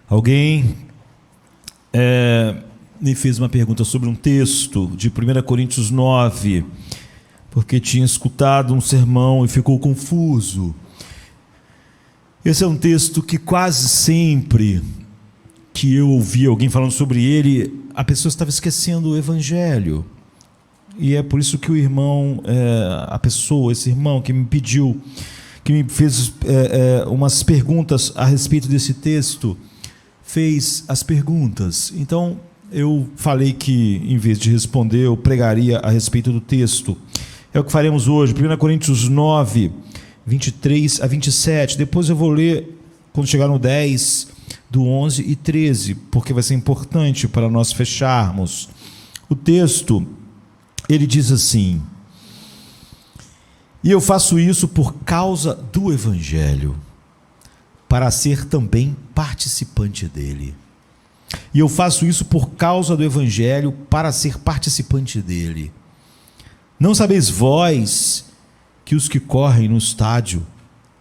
Alguém me fez uma pergunta sobre um texto de 1 Coríntios 9, porque tinha escutado um sermão e ficou confuso. Esse é um texto que quase sempre que eu ouvi alguém falando sobre ele, a pessoa estava esquecendo o Evangelho. E é por isso que o irmão, esse irmão que me pediu, que me fez umas perguntas a respeito desse texto, fez as perguntas. Então, eu falei que, em vez de responder, eu pregaria a respeito do texto. É o que faremos hoje, 1 Coríntios 9, 23 a 27. Depois eu vou ler, quando chegar no 10, do 11 e 13, porque vai ser importante para nós fecharmos. O texto, ele diz assim: e eu faço isso por causa do Evangelho, para ser também participante dele. E eu faço isso por causa do Evangelho, para ser participante dele. Não sabeis vós que os que correm no estádio,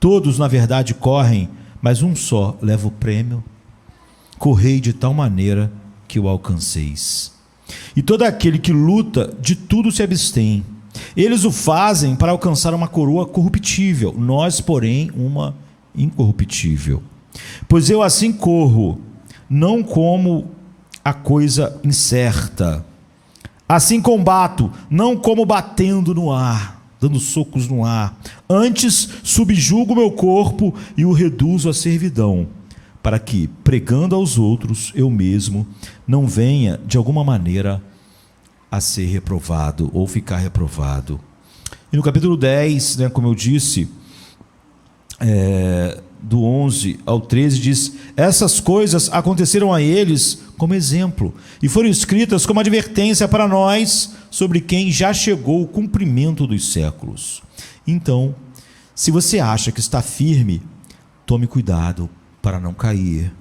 todos na verdade correm, mas um só leva o prêmio? Correi de tal maneira que o alcanceis. E todo aquele que luta, de tudo se abstém. Eles o fazem para alcançar uma coroa corruptível, nós, porém, uma incorruptível. Pois eu assim corro, não como a coisa incerta. Assim combato, não como batendo no ar, dando socos no ar. Antes subjugo meu corpo e o reduzo à servidão, para que, pregando aos outros, eu mesmo não venha, de alguma maneira, a ser reprovado ou ficar reprovado. E no capítulo 10, como eu disse, do 11 ao 13, diz: essas coisas aconteceram a eles como exemplo, e foram escritas como advertência para nós, sobre quem já chegou o cumprimento dos séculos. Então, se você acha que está firme, tome cuidado para não cair.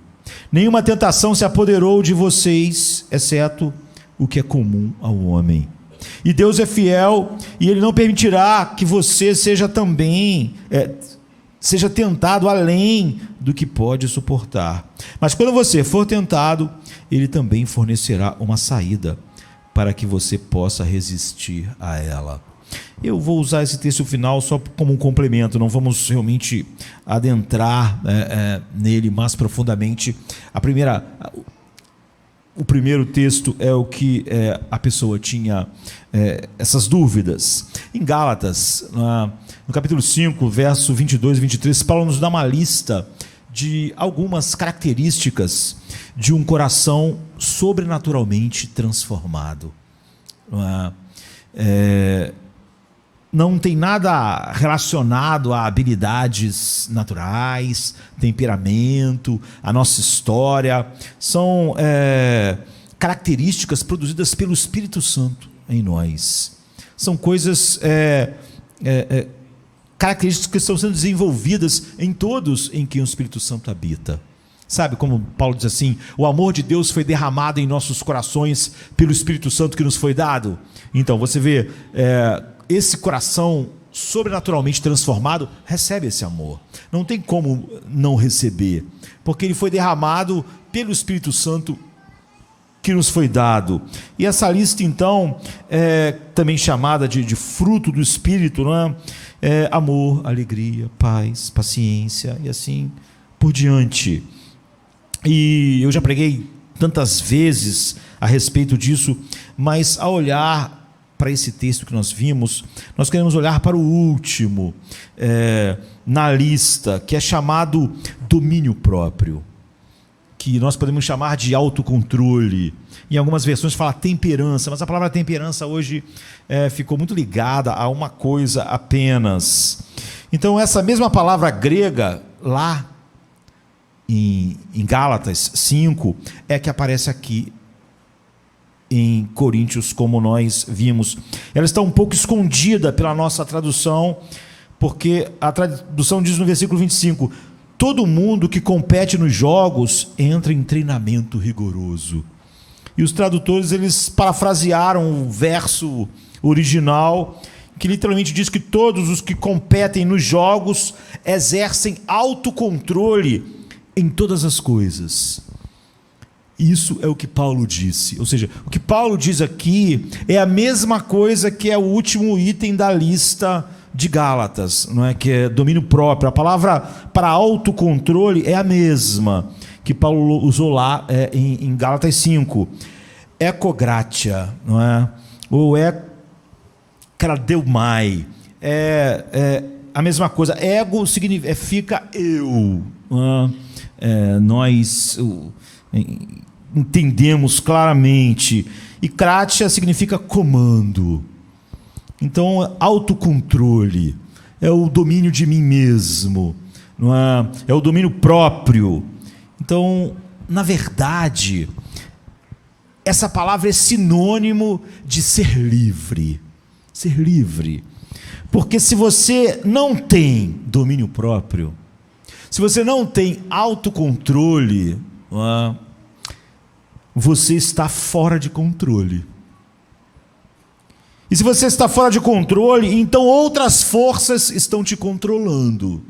Nenhuma tentação se apoderou de vocês, exceto o que é comum ao homem. E Deus é fiel, e Ele não permitirá que você seja tentado além do que pode suportar. Mas quando você for tentado, Ele também fornecerá uma saída para que você possa resistir a ela. Eu vou usar esse texto final só como um complemento, não vamos realmente adentrar nele mais profundamente. O primeiro texto é o que a pessoa tinha essas dúvidas. Em Gálatas, no capítulo 5, verso 22 e 23, Paulo nos dá uma lista de algumas características de um coração sobrenaturalmente transformado. Não tem nada relacionado a habilidades naturais, temperamento, a nossa história. São características produzidas pelo Espírito Santo em nós. São coisas, características que estão sendo desenvolvidas em todos em quem o Espírito Santo habita. Sabe como Paulo diz assim: o amor de Deus foi derramado em nossos corações pelo Espírito Santo que nos foi dado. Então você vê, esse coração sobrenaturalmente transformado recebe esse amor. Não tem como não receber, porque ele foi derramado pelo Espírito Santo que nos foi dado. E essa lista, então, é também chamada de fruto do Espírito, não é? Amor, alegria, paz, paciência e assim por diante. E eu já preguei tantas vezes a respeito disso, mas ao olhar para esse texto que nós vimos, nós queremos olhar para o último na lista, que é chamado domínio próprio, que nós podemos chamar de autocontrole. Em algumas versões fala temperança, mas a palavra temperança hoje ficou muito ligada a uma coisa apenas. Então essa mesma palavra grega lá em Gálatas 5 é que aparece aqui em Coríntios, como nós vimos. Ela está um pouco escondida pela nossa tradução, porque a tradução diz no versículo 25: todo mundo que compete nos jogos entra em treinamento rigoroso. E os tradutores, eles parafrasearam o verso original, que literalmente diz que todos os que competem nos jogos exercem autocontrole em todas as coisas. Isso é o que Paulo disse. Ou seja, o que Paulo diz aqui é a mesma coisa que é o último item da lista de Gálatas, não é? Que é domínio próprio. A palavra para autocontrole é a mesma que Paulo usou lá em Gálatas 5. Ecogratia, não é? Ou kradeumai. É a mesma coisa. Ego significa, fica eu. Não é? Nós entendemos claramente. E kratia significa comando. Então, autocontrole é o domínio de mim mesmo, não é? É o domínio próprio. Então, na verdade, essa palavra é sinônimo de ser livre. Ser livre. Porque se você não tem domínio próprio, se você não tem autocontrole, não é? Você está fora de controle. E se você está fora de controle, então outras forças estão te controlando.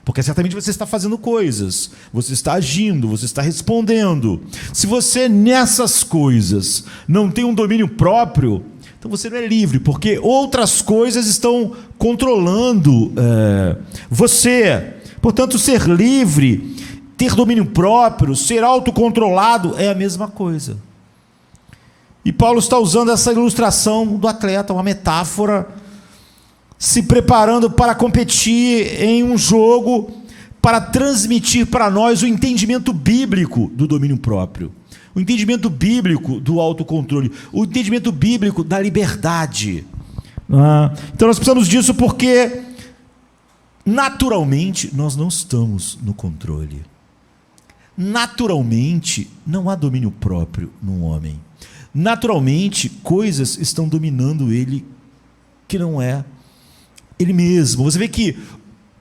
Porque certamente você está fazendo coisas, você está agindo, você está respondendo. Se você nessas coisas não tem um domínio próprio, então você não é livre, porque outras coisas estão controlando você. Portanto, ser livre, ter domínio próprio, ser autocontrolado é a mesma coisa. E Paulo está usando essa ilustração do atleta, uma metáfora, se preparando para competir em um jogo, para transmitir para nós o entendimento bíblico do domínio próprio, o entendimento bíblico do autocontrole, o entendimento bíblico da liberdade. Então nós precisamos disso porque, naturalmente, nós não estamos no controle. Naturalmente, não há domínio próprio no homem. Naturalmente, coisas estão dominando ele que não é ele mesmo. Você vê que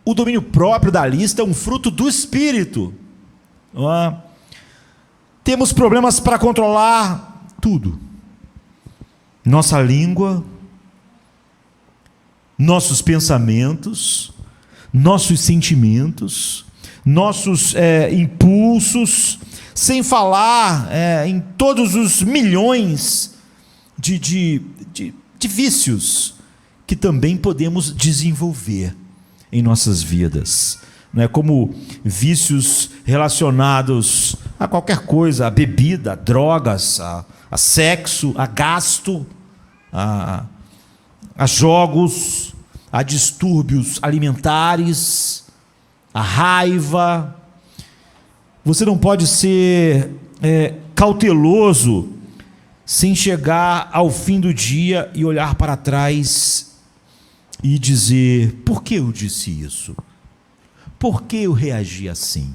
o domínio próprio da lista é um fruto do Espírito. Não é? Temos problemas para controlar tudo. Nossa língua, nossos pensamentos, nossos sentimentos, nossos impulsos, sem falar em todos os milhões de vícios que também podemos desenvolver em nossas vidas, né? Como vícios relacionados a qualquer coisa, a bebida, a drogas, a sexo, a gasto, a jogos, a distúrbios alimentares, a raiva. Você não pode ser cauteloso sem chegar ao fim do dia e olhar para trás e dizer: por que eu disse isso? Por que eu reagi assim?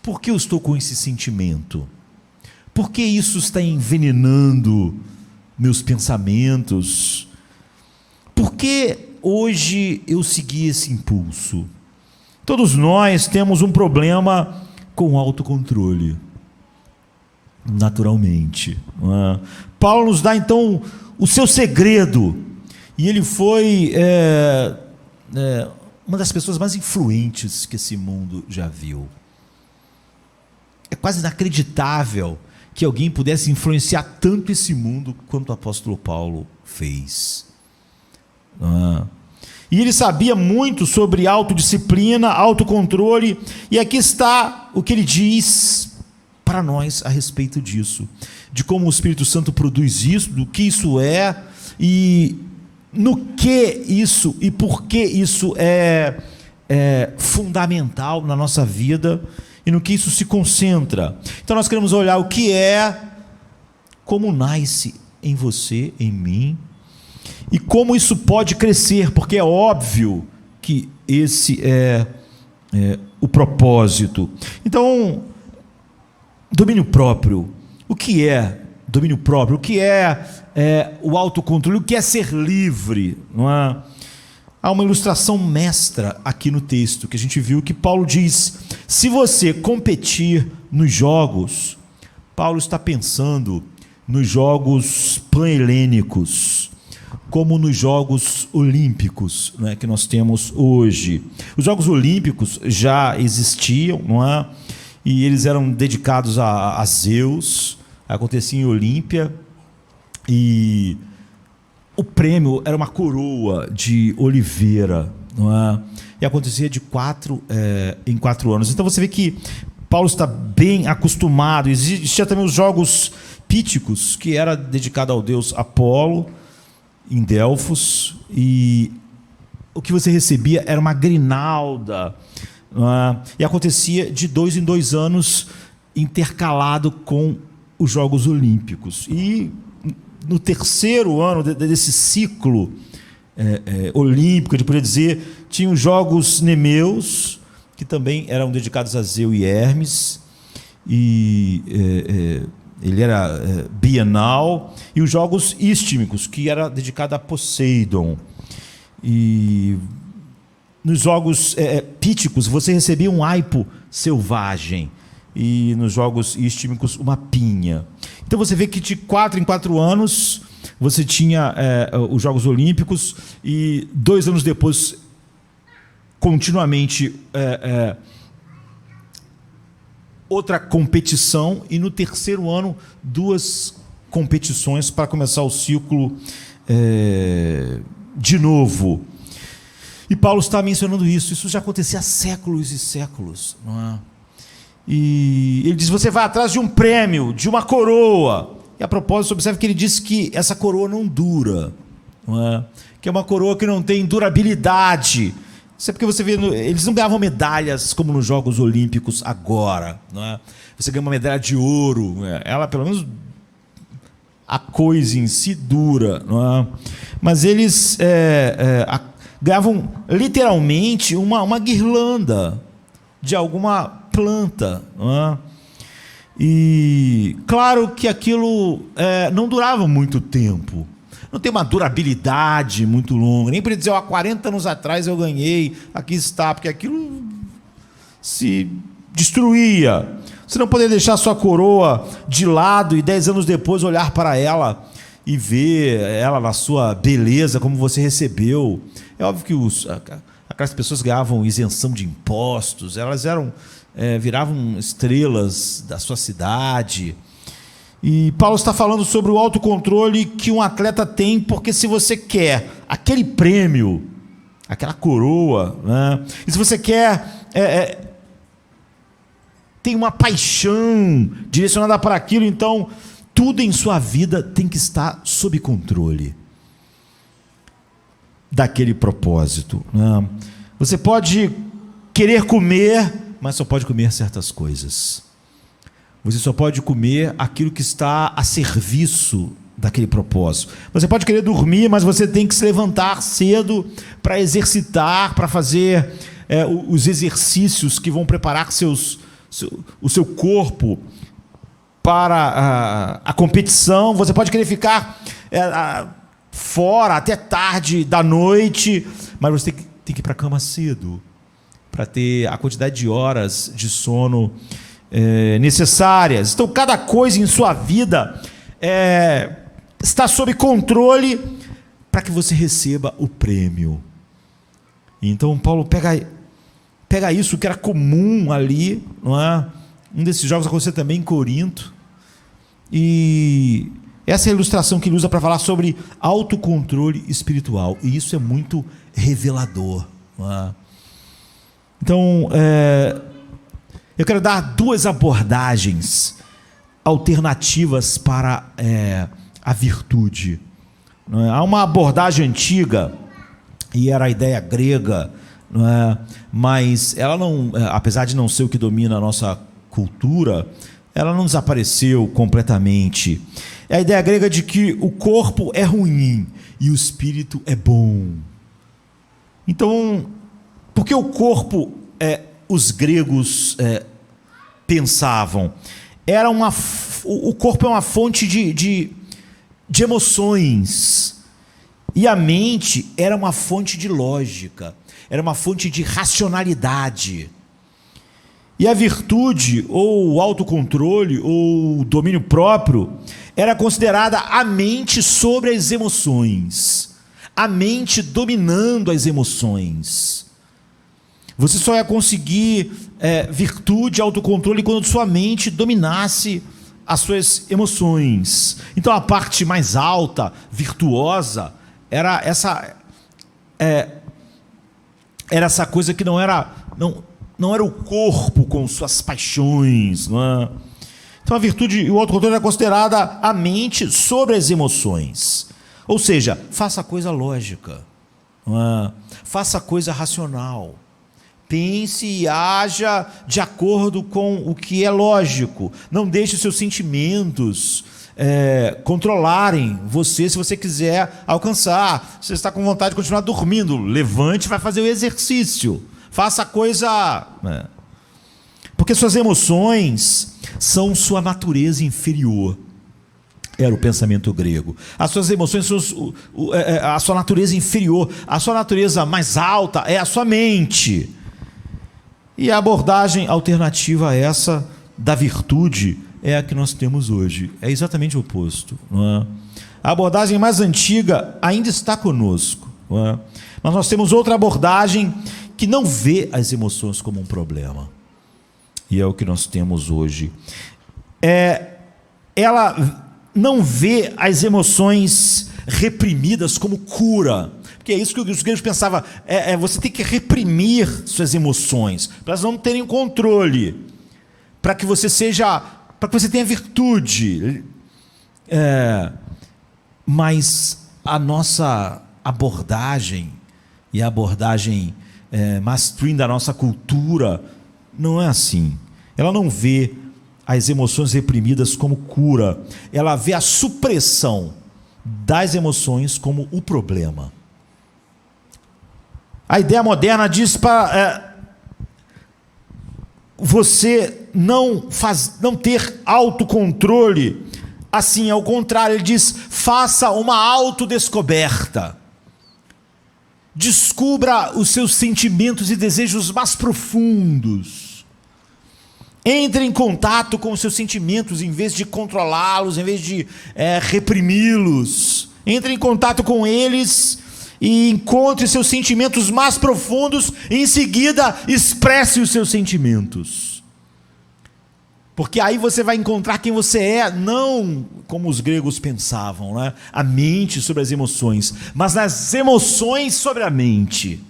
Por que eu estou com esse sentimento? Por que isso está envenenando meus pensamentos? Por que hoje eu segui esse impulso? Todos nós temos um problema com autocontrole, naturalmente. Paulo nos dá então o seu segredo, e ele foi uma das pessoas mais influentes que esse mundo já viu. É quase inacreditável que alguém pudesse influenciar tanto esse mundo quanto o apóstolo Paulo fez. E ele sabia muito sobre autodisciplina, autocontrole, e aqui está o que ele diz para nós a respeito disso, de como o Espírito Santo produz isso, do que isso é, e no que isso e por que isso é fundamental na nossa vida, e no que isso se concentra. Então nós queremos olhar o que é, como nasce em você, em mim, e como isso pode crescer, porque é óbvio que esse é o propósito. Então, domínio próprio. O que é domínio próprio? O que é o autocontrole? O que é ser livre? Não é? Há uma ilustração mestra aqui no texto, que a gente viu que Paulo diz: se você competir nos jogos, Paulo está pensando nos jogos pan-helênicos, como nos Jogos Olímpicos, né, que nós temos hoje. Os Jogos Olímpicos já existiam, não é? e eles eram dedicados a Zeus. Acontecia em Olímpia, e o prêmio era uma coroa de oliveira, não é? E acontecia de 4 em 4 anos. Então você vê que Paulo está bem acostumado. Existia também os jogos píticos, que era dedicado ao deus Apolo, em Delfos, e o que você recebia era uma grinalda, não é? E acontecia de 2 em 2 anos, intercalado com os Jogos Olímpicos. E no terceiro ano desse ciclo olímpico, a gente poderia dizer, tinha os Jogos Nemeus, que também eram dedicados a Zeu e Hermes, e ele era bienal, e os Jogos Istmicos, que era dedicado a Poseidon. E nos Jogos Píticos você recebia um aipo selvagem, e nos Jogos Istmicos uma pinha. Então você vê que de 4 em 4 anos você tinha os Jogos Olímpicos, e 2 anos depois, continuamente, outra competição, e no terceiro ano 2 competições para começar o ciclo de novo. E Paulo está mencionando isso já acontecia há séculos e séculos, não é? E ele diz: você vai atrás de um prêmio, de uma coroa. E a propósito, observe que ele disse que essa coroa não dura, não é? Que é uma coroa que não tem durabilidade. Isso é porque você vê, eles não ganhavam medalhas como nos Jogos Olímpicos agora, não é? Você ganha uma medalha de ouro, ela pelo menos a coisa em si dura, não é? Mas eles ganhavam literalmente uma guirlanda de alguma planta, não é? E claro que aquilo não durava muito tempo, não tem uma durabilidade muito longa, nem para dizer, há 40 anos atrás eu ganhei, aqui está, porque aquilo se destruía. Você não poderia deixar sua coroa de lado e 10 anos depois olhar para ela e ver ela na sua beleza, como você recebeu. É óbvio que aquelas pessoas ganhavam isenção de impostos, elas viravam estrelas da sua cidade. E Paulo está falando sobre o autocontrole que um atleta tem, porque se você quer aquele prêmio, aquela coroa, né? E se você quer tem uma paixão direcionada para aquilo, então tudo em sua vida tem que estar sob controle daquele propósito, né? Você pode querer comer, mas só pode comer certas coisas. Você só pode comer aquilo que está a serviço daquele propósito. Você pode querer dormir, mas você tem que se levantar cedo para exercitar, para fazer os exercícios que vão preparar o seu corpo para a competição. Você pode querer ficar fora até tarde da noite, mas você tem que ir para a cama cedo para ter a quantidade de horas de sono necessárias. Então, cada coisa em sua vida está sob controle para que você receba o prêmio. Então, Paulo pega isso que era comum ali, não é? Um desses jogos aconteceu também em Corinto, e essa é a ilustração que ele usa para falar sobre autocontrole espiritual, e isso é muito revelador, não é? Então, eu quero dar 2 abordagens alternativas para a virtude, não é? Há uma abordagem antiga, e era a ideia grega, não é? Mas ela não, apesar de não ser o que domina a nossa cultura, ela não desapareceu completamente. É a ideia grega de que o corpo é ruim e o espírito é bom. Então, porque o corpo, os gregos pensavam, o corpo é uma fonte de emoções, e a mente era uma fonte de lógica, era uma fonte de racionalidade. E a virtude, ou o autocontrole, ou o domínio próprio, era considerada a mente sobre as emoções, a mente dominando as emoções. Você só ia conseguir virtude, autocontrole quando sua mente dominasse as suas emoções. Então a parte mais alta, virtuosa, era essa coisa que não era o corpo com suas paixões, não é? Então a virtude e o autocontrole é considerada a mente sobre as emoções. Ou seja, faça a coisa lógica, não é? Faça a coisa racional. Pense e haja de acordo com o que é lógico. Não deixe seus sentimentos controlarem você se você quiser alcançar. Se você está com vontade de continuar dormindo, levante e vai fazer o exercício. Faça a coisa... Porque suas emoções são sua natureza inferior. Era o pensamento grego. As suas emoções são a sua natureza inferior. A sua natureza mais alta é a sua mente. E a abordagem alternativa a essa da virtude é a que nós temos hoje. É exatamente o oposto, não é? A abordagem mais antiga ainda está conosco, não é? Mas nós temos outra abordagem que não vê as emoções como um problema. E é o que nós temos hoje. Ela não vê as emoções reprimidas como cura. Porque é isso que os gregos pensavam, você tem que reprimir suas emoções, para elas não terem controle, para que você tenha virtude. Mas a nossa abordagem, e a abordagem mainstream da nossa cultura, não é assim. Ela não vê as emoções reprimidas como cura, ela vê a supressão das emoções como o problema. A ideia moderna diz para você não ter autocontrole. Assim, ao contrário, ele diz: faça uma autodescoberta. Descubra os seus sentimentos e desejos mais profundos. Entre em contato com os seus sentimentos, em vez de controlá-los, em vez de reprimi-los. Entre em contato com eles e encontre seus sentimentos mais profundos, e em seguida expresse os seus sentimentos. Porque aí você vai encontrar quem você é, não como os gregos pensavam, né? A mente sobre as emoções, mas nas emoções sobre a mente.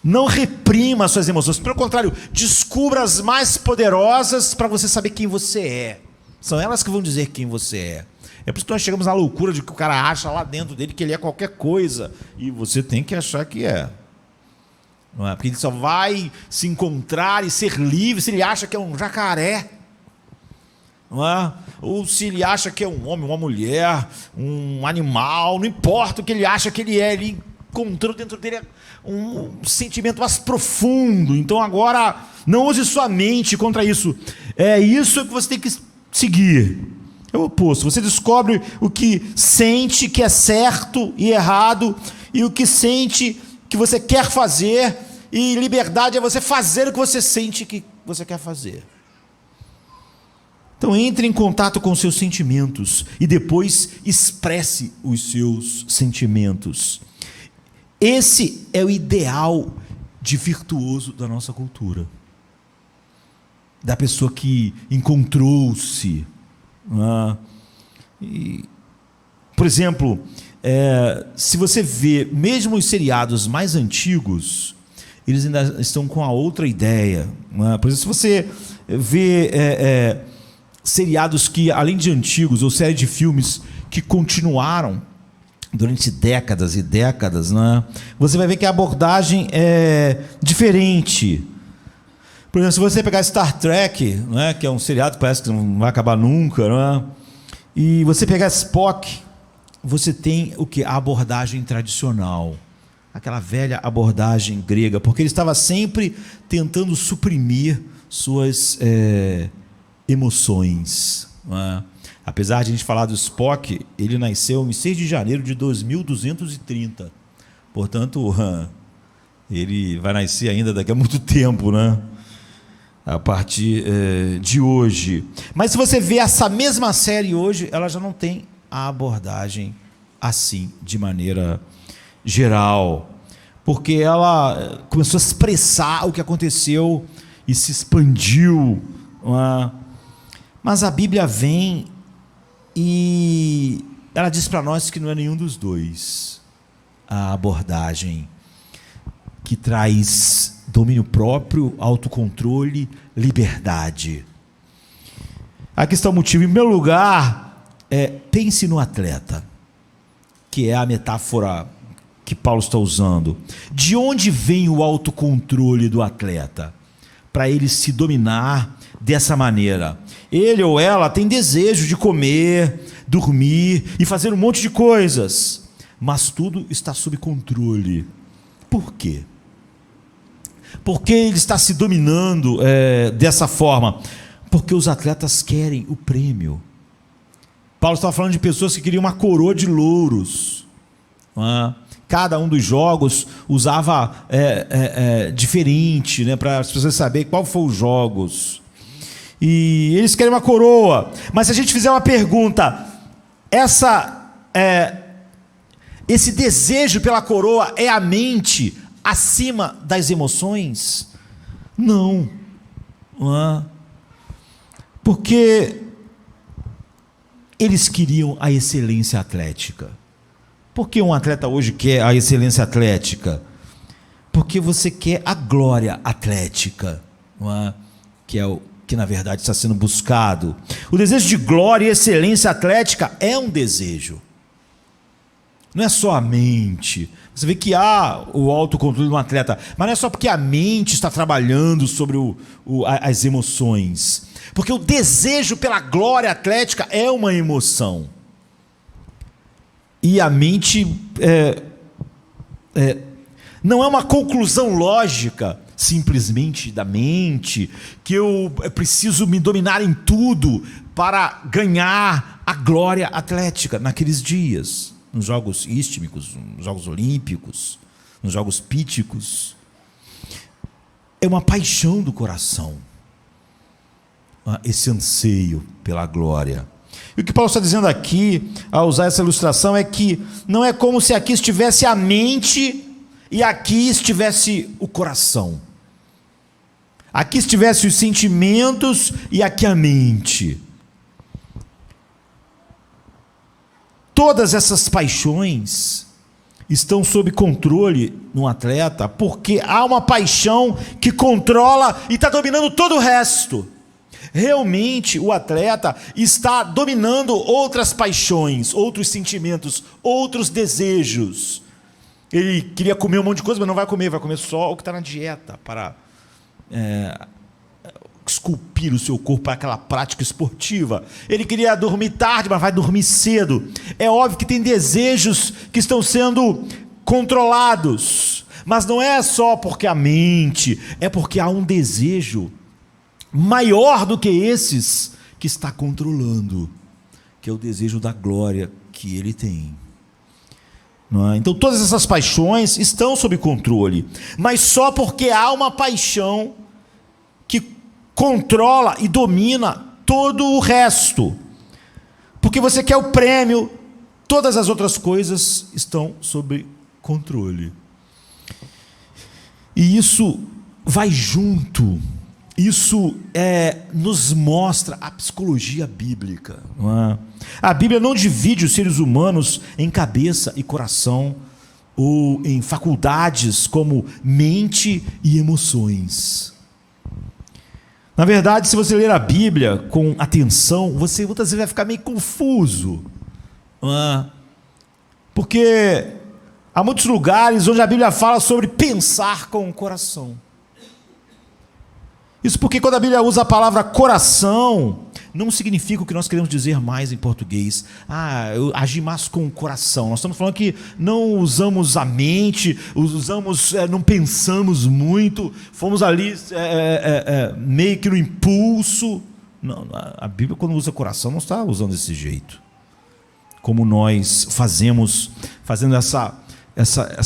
Não reprima as suas emoções, pelo contrário, descubra as mais poderosas para você saber quem você é. São elas que vão dizer quem você é. É por isso que nós chegamos à loucura de que o cara acha lá dentro dele que ele é qualquer coisa, e você tem que achar que é. Não é? Porque ele só vai se encontrar e ser livre se ele acha que é um jacaré, não é? Ou se ele acha que é um homem, uma mulher, um animal, não importa o que ele acha que ele é, ele encontrou dentro dele um sentimento mais profundo. Então agora não use sua mente contra isso. É isso que você tem que seguir. É o oposto. Você descobre o que sente que é certo e errado, e o que sente que você quer fazer, e liberdade é você fazer o que você sente que você quer fazer. Então entre em contato com os seus sentimentos e depois expresse os seus sentimentos. Esse é o ideal de virtuoso da nossa cultura, da pessoa que encontrou-se. Por exemplo, se você vê, mesmo os seriados mais antigos, eles ainda estão com a outra ideia. Por exemplo, se você vê seriados que, além de antigos, ou séries de filmes que continuaram durante décadas e décadas, você vai ver que a abordagem é diferente. Por exemplo, se você pegar Star Trek, que é um seriado que parece que não vai acabar nunca, e você pegar Spock, você tem o que? A abordagem tradicional, aquela velha abordagem grega, porque ele estava sempre tentando suprimir suas emoções. Apesar de a gente falar do Spock, ele nasceu em 6 de janeiro de 2230. Portanto, ele vai nascer ainda daqui a muito tempo, a partir de hoje. Mas se você vê essa mesma série hoje, ela já não tem a abordagem assim, de maneira geral. porque ela começou a expressar o que aconteceu e se expandiu. Mas a Bíblia vem e ela diz para nós que não é nenhum dos dois a abordagem que traz domínio próprio, autocontrole, liberdade. Aqui está o motivo. Em primeiro lugar, pense no atleta, que é a metáfora que Paulo está usando. De onde vem o autocontrole do atleta? Para ele se dominar dessa maneira. Ele ou ela tem desejo de comer, dormir e fazer um monte de coisas, mas tudo está sob controle. Por quê? Porque ele está se dominando dessa forma? Porque os atletas querem o prêmio. Paulo estava falando de pessoas que queriam uma coroa de louros. Cada um dos jogos usava diferente, para as pessoas saberem qual foram os jogos. E eles querem uma coroa. Mas se a gente fizer uma pergunta, esse desejo pela coroa é a mente acima das emoções? Não. Porque eles queriam a excelência atlética. Por que um atleta hoje quer a excelência atlética? Porque você quer a glória atlética, que na verdade está sendo buscado. O desejo de glória e excelência atlética é um desejo. Não é só a mente. Você vê que há o autocontrole de um atleta, mas não é só porque a mente está trabalhando sobre as emoções. Porque o desejo pela glória atlética é uma emoção. E a mente não é uma conclusão lógica, simplesmente da mente, que eu preciso me dominar em tudo para ganhar a glória atlética naqueles dias. Nos Jogos Istmicos, nos Jogos Olímpicos, nos Jogos Píticos. É uma paixão do coração, esse anseio pela glória. E o que Paulo está dizendo aqui, ao usar essa ilustração, é que não é como se aqui estivesse a mente e aqui estivesse o coração. Aqui estivesse os sentimentos e aqui a mente. Todas essas paixões estão sob controle no atleta, porque há uma paixão que controla e está dominando todo o resto. Realmente o atleta está dominando outras paixões, outros sentimentos, outros desejos. Ele queria comer um monte de coisa, mas não vai comer só o que está na dieta, para esculpir o seu corpo para aquela prática esportiva. Ele queria dormir tarde, mas vai dormir cedo. É óbvio que tem desejos que estão sendo controlados, mas não é só porque a mente, é porque há um desejo maior do que esses que está controlando, que é o desejo da glória que ele tem. Não é? Então todas essas paixões estão sob controle, mas só porque há uma paixão que controla e domina todo o resto. Porque você quer o prêmio, todas as outras coisas estão sob controle. E isso vai junto. Isso nos mostra a psicologia bíblica. Não é? A Bíblia não divide os seres humanos em cabeça e coração, ou em faculdades como mente e emoções. Na verdade, se você ler a Bíblia com atenção, você muitas vezes vai ficar meio confuso. Não é? Porque há muitos lugares onde a Bíblia fala sobre pensar com o coração. Isso porque quando a Bíblia usa a palavra coração, não significa o que nós queremos dizer mais em português. Eu agi mais com o coração. Nós estamos falando que não usamos a mente, não pensamos muito, fomos ali meio que no impulso. Não, a Bíblia, quando usa coração, não está usando desse jeito. Como nós fazendo essa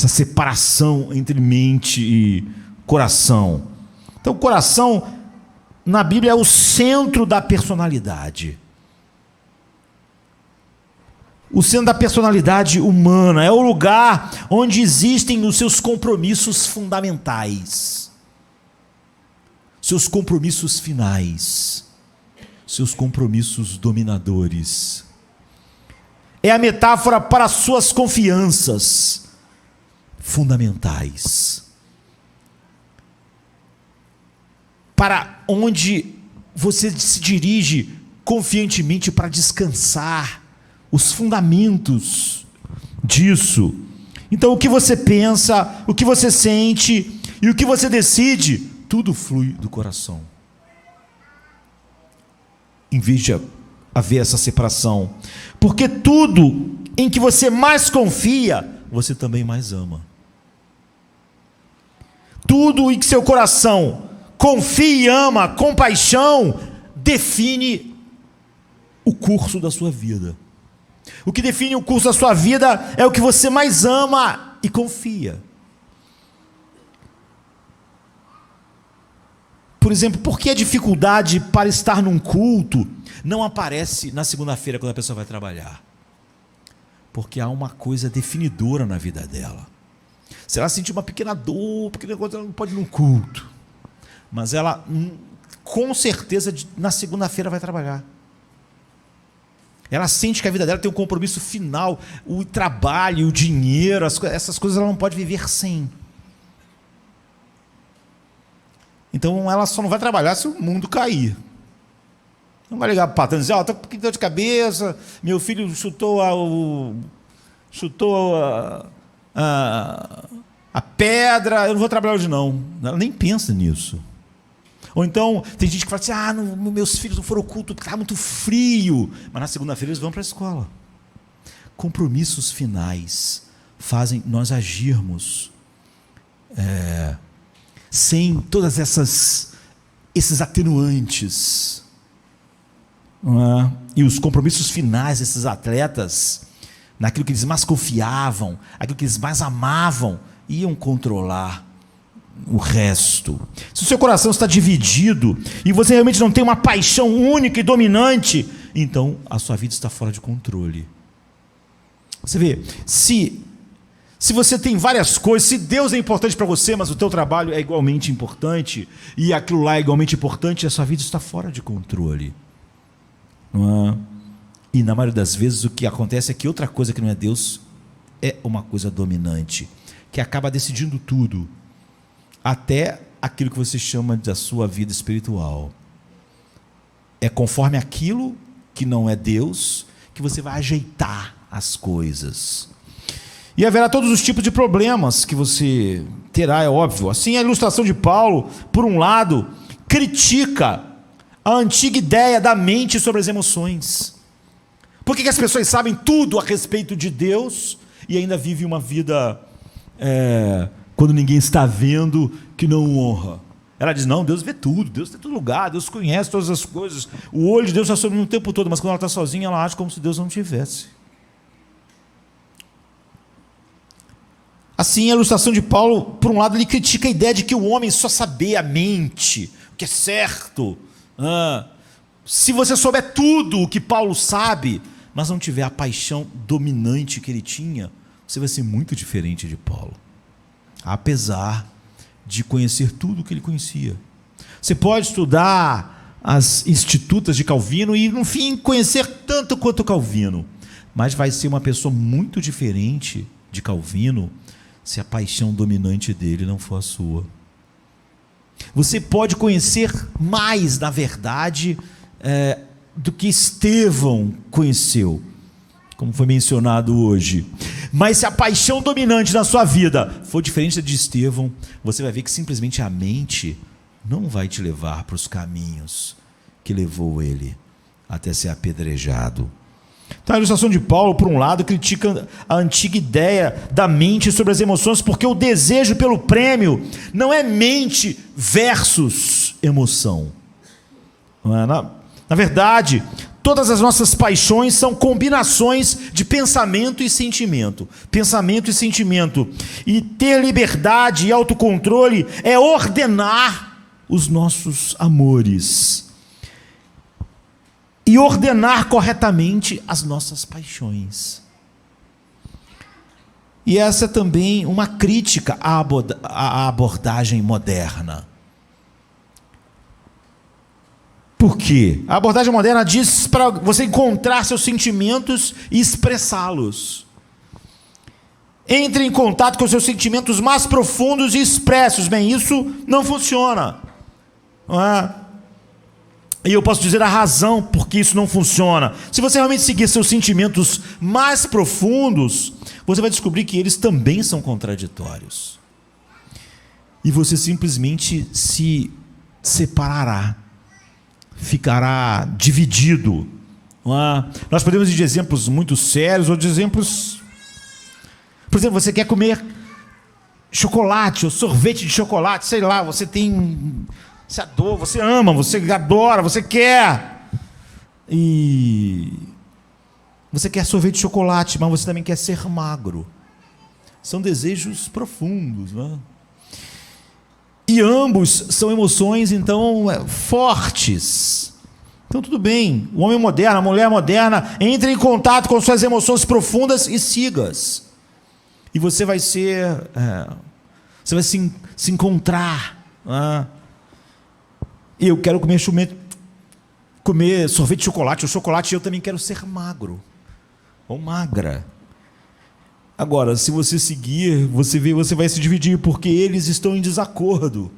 separação entre mente e coração. Então, o coração, na Bíblia, é o centro da personalidade. o centro da personalidade humana, é o lugar onde existem os seus compromissos fundamentais, seus compromissos finais, seus compromissos dominadores. É a metáfora para suas confianças fundamentais, para onde você se dirige confiantemente para descansar, os fundamentos disso. Então, o que você pensa, o que você sente e o que você decide, tudo flui do coração. Em vez de haver essa separação, porque tudo em que você mais confia, você também mais ama. Tudo em que seu coração confia e ama com paixão, define o curso da sua vida. O que define o curso da sua vida é o que você mais ama e confia. Por exemplo, por que a dificuldade para estar num culto não aparece na segunda-feira quando a pessoa vai trabalhar? Porque há uma coisa definidora na vida dela. Se ela sentir uma pequena dor, pequena coisa, ela não pode ir num culto. Mas ela, com certeza, na segunda-feira vai trabalhar. Ela sente que a vida dela tem um compromisso final, o trabalho, o dinheiro, essas coisas ela não pode viver sem. Então ela só não vai trabalhar se o mundo cair. Não vai ligar para o patrão e dizer, estou com dor de cabeça, meu filho chutou a pedra, eu não vou trabalhar hoje não. Ela nem pensa nisso. Ou então, tem gente que fala assim, meus filhos não foram ao culto porque está muito frio. Mas na segunda-feira eles vão para a escola. Compromissos finais fazem nós agirmos sem todas esses atenuantes. Não é? E os compromissos finais desses atletas, naquilo que eles mais confiavam, aquilo que eles mais amavam, iam controlar o resto. Se o seu coração está dividido e você realmente não tem uma paixão única e dominante, então a sua vida está fora de controle. Você vê, se você tem várias coisas, se Deus é importante para você, mas o teu trabalho é igualmente importante, e aquilo lá é igualmente importante, a sua vida está fora de controle. Não é? E na maioria das vezes o que acontece é que outra coisa que não é Deus é uma coisa dominante, que acaba decidindo tudo, até aquilo que você chama da sua vida espiritual. É conforme aquilo que não é Deus que você vai ajeitar as coisas. E haverá todos os tipos de problemas que você terá, é óbvio. Assim, a ilustração de Paulo, por um lado, critica a antiga ideia da mente sobre as emoções. Por que as pessoas sabem tudo a respeito de Deus e ainda vivem uma vida quando ninguém está vendo, que não honra? Ela diz, não, Deus vê tudo, Deus tem todo lugar, Deus conhece todas as coisas, o olho de Deus está sobre mim o tempo todo, mas quando ela está sozinha, ela age como se Deus não tivesse. Assim, a ilustração de Paulo, por um lado, ele critica a ideia de que o homem só saber a mente, o que é certo. Se você souber tudo o que Paulo sabe, mas não tiver a paixão dominante que ele tinha, você vai ser muito diferente de Paulo, apesar de conhecer tudo o que ele conhecia. Você pode estudar as institutas de Calvino e, no fim, conhecer tanto quanto Calvino, mas vai ser uma pessoa muito diferente de Calvino se a paixão dominante dele não for a sua. Você pode conhecer mais, na verdade, do que Estevão conheceu, como foi mencionado hoje. Mas se a paixão dominante na sua vida for diferente de Estevão, você vai ver que simplesmente a mente não vai te levar para os caminhos que levou ele até ser apedrejado. Então a ilustração de Paulo, por um lado, critica a antiga ideia da mente sobre as emoções, porque o desejo pelo prêmio não é mente versus emoção. Na verdade, todas as nossas paixões são combinações de pensamento e sentimento. Pensamento e sentimento. E ter liberdade e autocontrole é ordenar os nossos amores. e ordenar corretamente as nossas paixões. E essa é também uma crítica à abordagem moderna. Por quê? A abordagem moderna diz para você encontrar seus sentimentos e expressá-los. Entre em contato com seus sentimentos mais profundos e expresse-os. Bem, isso não funciona. Não é? E eu posso dizer a razão por que isso não funciona. Se você realmente seguir seus sentimentos mais profundos, você vai descobrir que eles também são contraditórios. E você simplesmente se separará, ficará dividido. Não é? Nós podemos ir de exemplos muito sérios ou de exemplos... Por exemplo, você quer comer chocolate ou sorvete de chocolate, sei lá, você tem... Você adora, você ama, você adora, você quer. E você quer sorvete de chocolate, mas você também quer ser magro. São desejos profundos, não é? E ambos são emoções, então, fortes. Então, tudo bem. O homem moderno, a mulher moderna, entre em contato com suas emoções profundas e siga-as. E você vai ser... você vai se encontrar, não é? Eu quero comer sorvete de chocolate, ou chocolate, eu também quero ser magro, ou magra. Agora, se você seguir, você vai se dividir, porque eles estão em desacordo.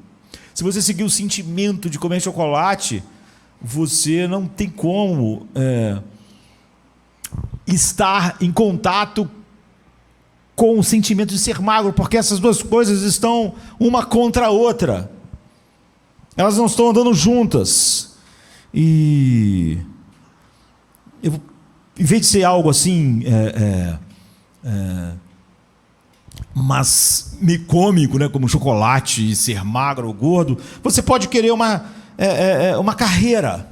Se você seguir o sentimento de comer chocolate, você não tem como estar em contato com o sentimento de ser magro, porque essas duas coisas estão uma contra a outra. Elas não estão andando juntas. E em vez de ser algo assim, mas meio cômico, né, como chocolate e ser magro ou gordo, você pode querer uma carreira.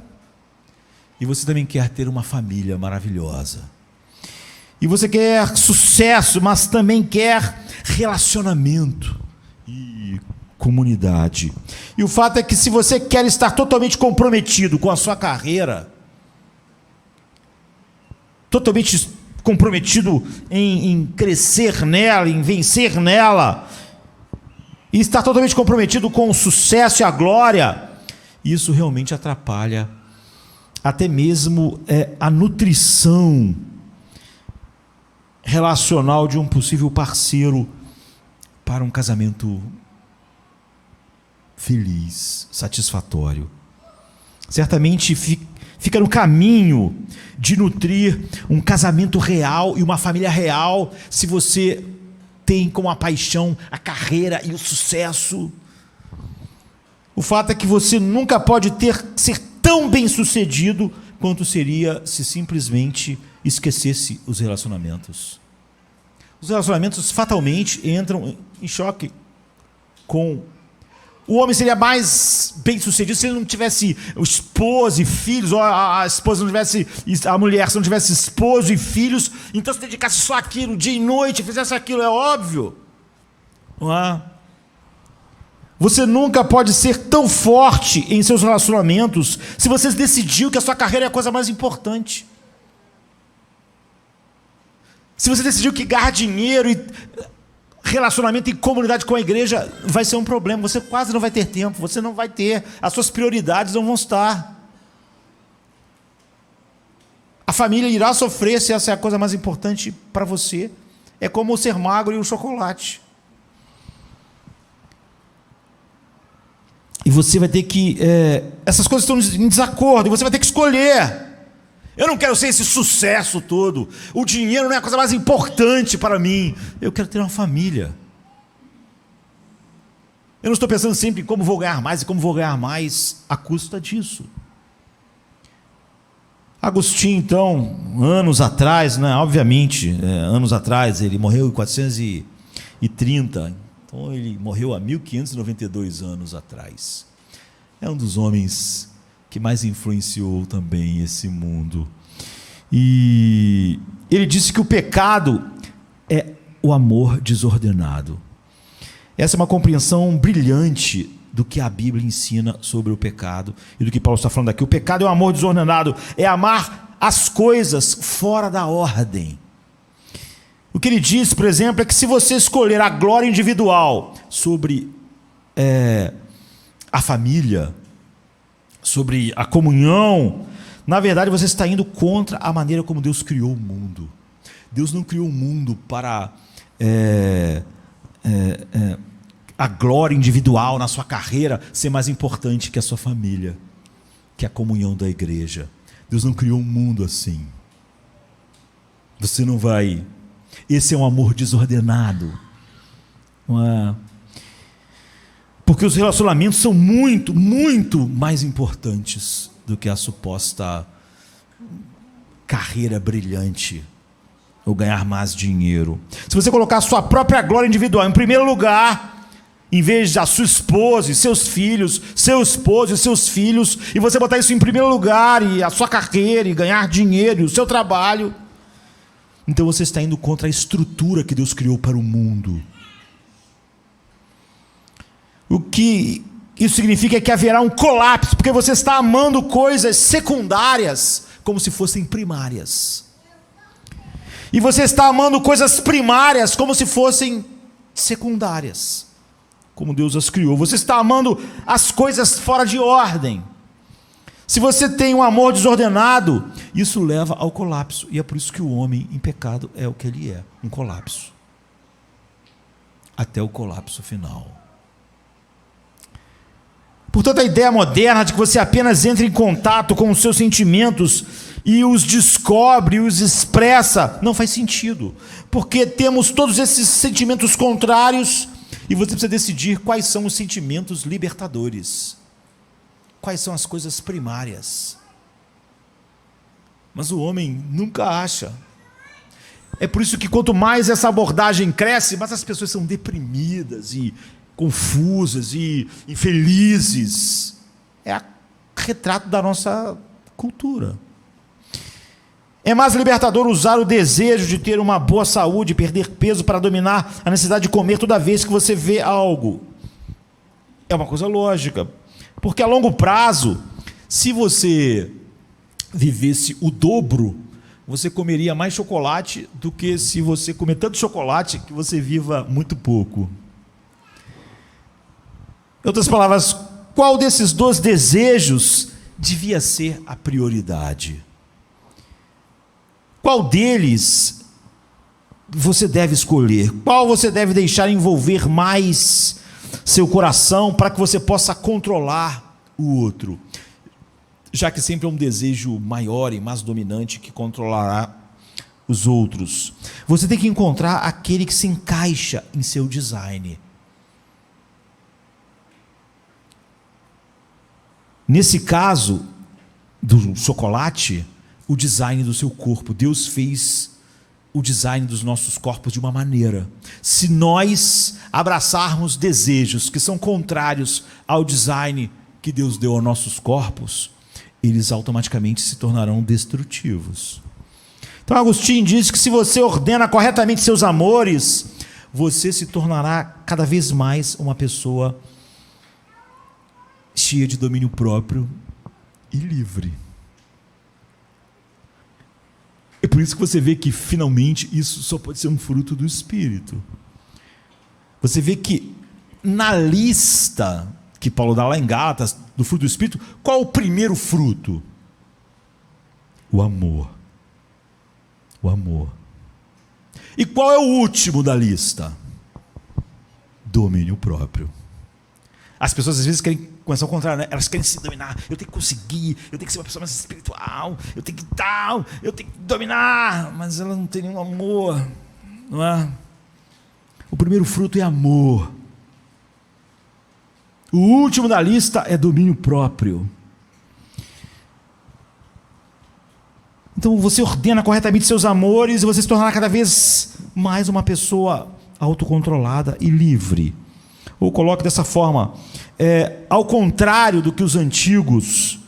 E você também quer ter uma família maravilhosa. E você quer sucesso, mas também quer relacionamento e comunidade. E o fato é que se você quer estar totalmente comprometido com a sua carreira, totalmente comprometido em crescer nela, em vencer nela, e estar totalmente comprometido com o sucesso e a glória, isso realmente atrapalha até mesmo a nutrição relacional de um possível parceiro para um casamento feliz, satisfatório. Certamente fica no caminho de nutrir um casamento real e uma família real, se você tem como a paixão a carreira e o sucesso. O fato é que você nunca pode ser tão bem sucedido quanto seria se simplesmente esquecesse os relacionamentos. Os relacionamentos fatalmente entram em choque com... O homem seria mais bem sucedido se ele não tivesse esposo e filhos, ou a esposa não tivesse, a mulher se não tivesse esposo e filhos, então se dedicasse só àquilo, dia e noite, fizesse aquilo, é óbvio. Não é? Você nunca pode ser tão forte em seus relacionamentos se você decidiu que a sua carreira é a coisa mais importante. Se você decidiu que ganhar dinheiro e relacionamento e comunidade com a igreja vai ser um problema, você quase não vai ter tempo, você não vai ter, as suas prioridades não vão estar. A família irá sofrer se essa é a coisa mais importante para você. É como o ser magro e o chocolate. E você vai ter que... essas coisas estão em desacordo, e você vai ter que escolher. Eu não quero ser esse sucesso todo. O dinheiro não é a coisa mais importante para mim. Eu quero ter uma família. Eu não estou pensando sempre em como vou ganhar mais e como vou ganhar mais à custa disso. Agostinho, então, anos atrás, né, obviamente, anos atrás, ele morreu em 430, então ele morreu há 1592 anos atrás. É um dos homens que mais influenciou também esse mundo. E ele disse que o pecado é o amor desordenado. Essa é uma compreensão brilhante do que a Bíblia ensina sobre o pecado e do que Paulo está falando aqui. O pecado é um amor desordenado, é amar as coisas fora da ordem. O que ele diz, por exemplo, é que se você escolher a glória individual sobre a família, sobre a comunhão, na verdade você está indo contra a maneira como Deus criou o mundo. Deus não criou o mundo para a glória individual na sua carreira ser mais importante que a sua família, que a comunhão da igreja. Deus não criou um mundo assim. Você não vai... Esse é um amor desordenado. Porque os relacionamentos são muito, muito mais importantes do que a suposta carreira brilhante ou ganhar mais dinheiro. Se você colocar a sua própria glória individual em primeiro lugar, em vez da sua esposa e seus filhos, seu esposo e seus filhos, e você botar isso em primeiro lugar, e a sua carreira, e ganhar dinheiro, e o seu trabalho, então você está indo contra a estrutura que Deus criou para o mundo. O que isso significa é que haverá um colapso, porque você está amando coisas secundárias como se fossem primárias. E você está amando coisas primárias como se fossem secundárias, como Deus as criou. Você está amando as coisas fora de ordem. Se você tem um amor desordenado, isso leva ao colapso. E é por isso que o homem em pecado é o que ele é, um colapso. Até o colapso final. Portanto, a ideia moderna de que você apenas entra em contato com os seus sentimentos e os descobre, os expressa, não faz sentido. Porque temos todos esses sentimentos contrários e você precisa decidir quais são os sentimentos libertadores. Quais são as coisas primárias. Mas o homem nunca acha. É por isso que quanto mais essa abordagem cresce, mais as pessoas são deprimidas e confusas e infelizes. É retrato da nossa cultura. É mais libertador usar o desejo de ter uma boa saúde, perder peso para dominar a necessidade de comer toda vez que você vê algo. É uma coisa lógica. Porque a longo prazo, se você vivesse o dobro, você comeria mais chocolate do que se você comer tanto chocolate que você viva muito pouco. Em outras palavras, qual desses dois desejos devia ser a prioridade? Qual deles você deve escolher? Qual você deve deixar envolver mais seu coração para que você possa controlar o outro? Já que sempre é um desejo maior e mais dominante que controlará os outros. Você tem que encontrar aquele que se encaixa em seu design. Nesse caso do chocolate, o design do seu corpo. Deus fez o design dos nossos corpos de uma maneira. Se nós abraçarmos desejos que são contrários ao design que Deus deu aos nossos corpos, eles automaticamente se tornarão destrutivos. Então Agostinho diz que se você ordena corretamente seus amores, você se tornará cada vez mais uma pessoa cheia de domínio próprio e livre. É por isso que você vê que finalmente isso só pode ser um fruto do Espírito. Você vê que na lista que Paulo dá lá em Gálatas, do fruto do Espírito, qual o primeiro fruto? O amor. O amor. E qual é o último da lista? Domínio próprio. As pessoas às vezes querem começar ao contrário, né? Elas querem se dominar. Eu tenho que conseguir, eu tenho que ser uma pessoa mais espiritual, eu tenho que tal, eu tenho que dominar, mas ela não tem nenhum amor, não é? O primeiro fruto é amor. O último da lista é domínio próprio. Então você ordena corretamente seus amores e você se tornará cada vez mais uma pessoa autocontrolada e livre. Ou coloque dessa forma, ao contrário do que os antigos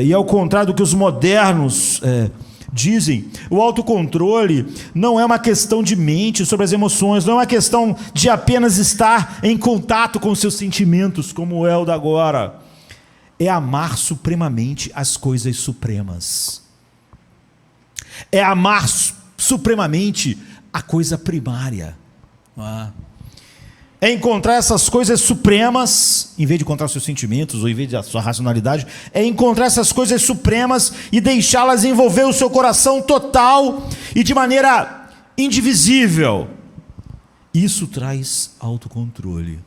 e ao contrário do que os modernos dizem, o autocontrole não é uma questão de mente sobre as emoções, não é uma questão de apenas estar em contato com os seus sentimentos, como é o da agora. É amar supremamente as coisas supremas. É amar supremamente a coisa primária. É encontrar essas coisas supremas, em vez de encontrar os seus sentimentos, ou em vez da sua racionalidade, é encontrar essas coisas supremas e deixá-las envolver o seu coração total e de maneira indivisível. Isso traz autocontrole.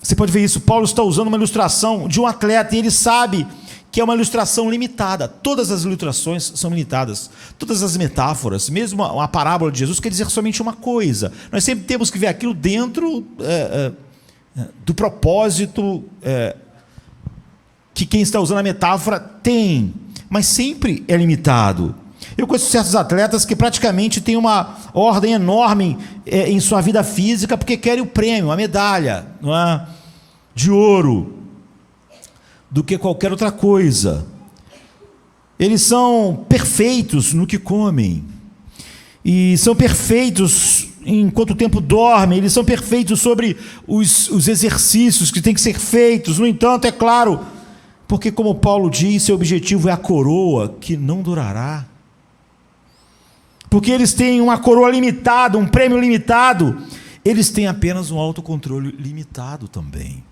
Você pode ver isso, Paulo está usando uma ilustração de um atleta, e ele sabe que é uma ilustração limitada. Todas as ilustrações são limitadas. Todas as metáforas, mesmo a parábola de Jesus, quer dizer somente uma coisa. Nós sempre temos que ver aquilo dentro do propósito que quem está usando a metáfora tem, mas sempre é limitado. Eu conheço certos atletas que praticamente têm uma ordem enorme em sua vida física, porque querem o prêmio, a medalha, não é? De ouro, do que qualquer outra coisa. Eles são perfeitos no que comem, e são perfeitos enquanto o tempo dorme, eles são perfeitos sobre os exercícios que têm que ser feitos. No entanto, é claro, porque como Paulo diz, seu objetivo é a coroa que não durará. Porque eles têm uma coroa limitada, um prêmio limitado, eles têm apenas um autocontrole limitado também.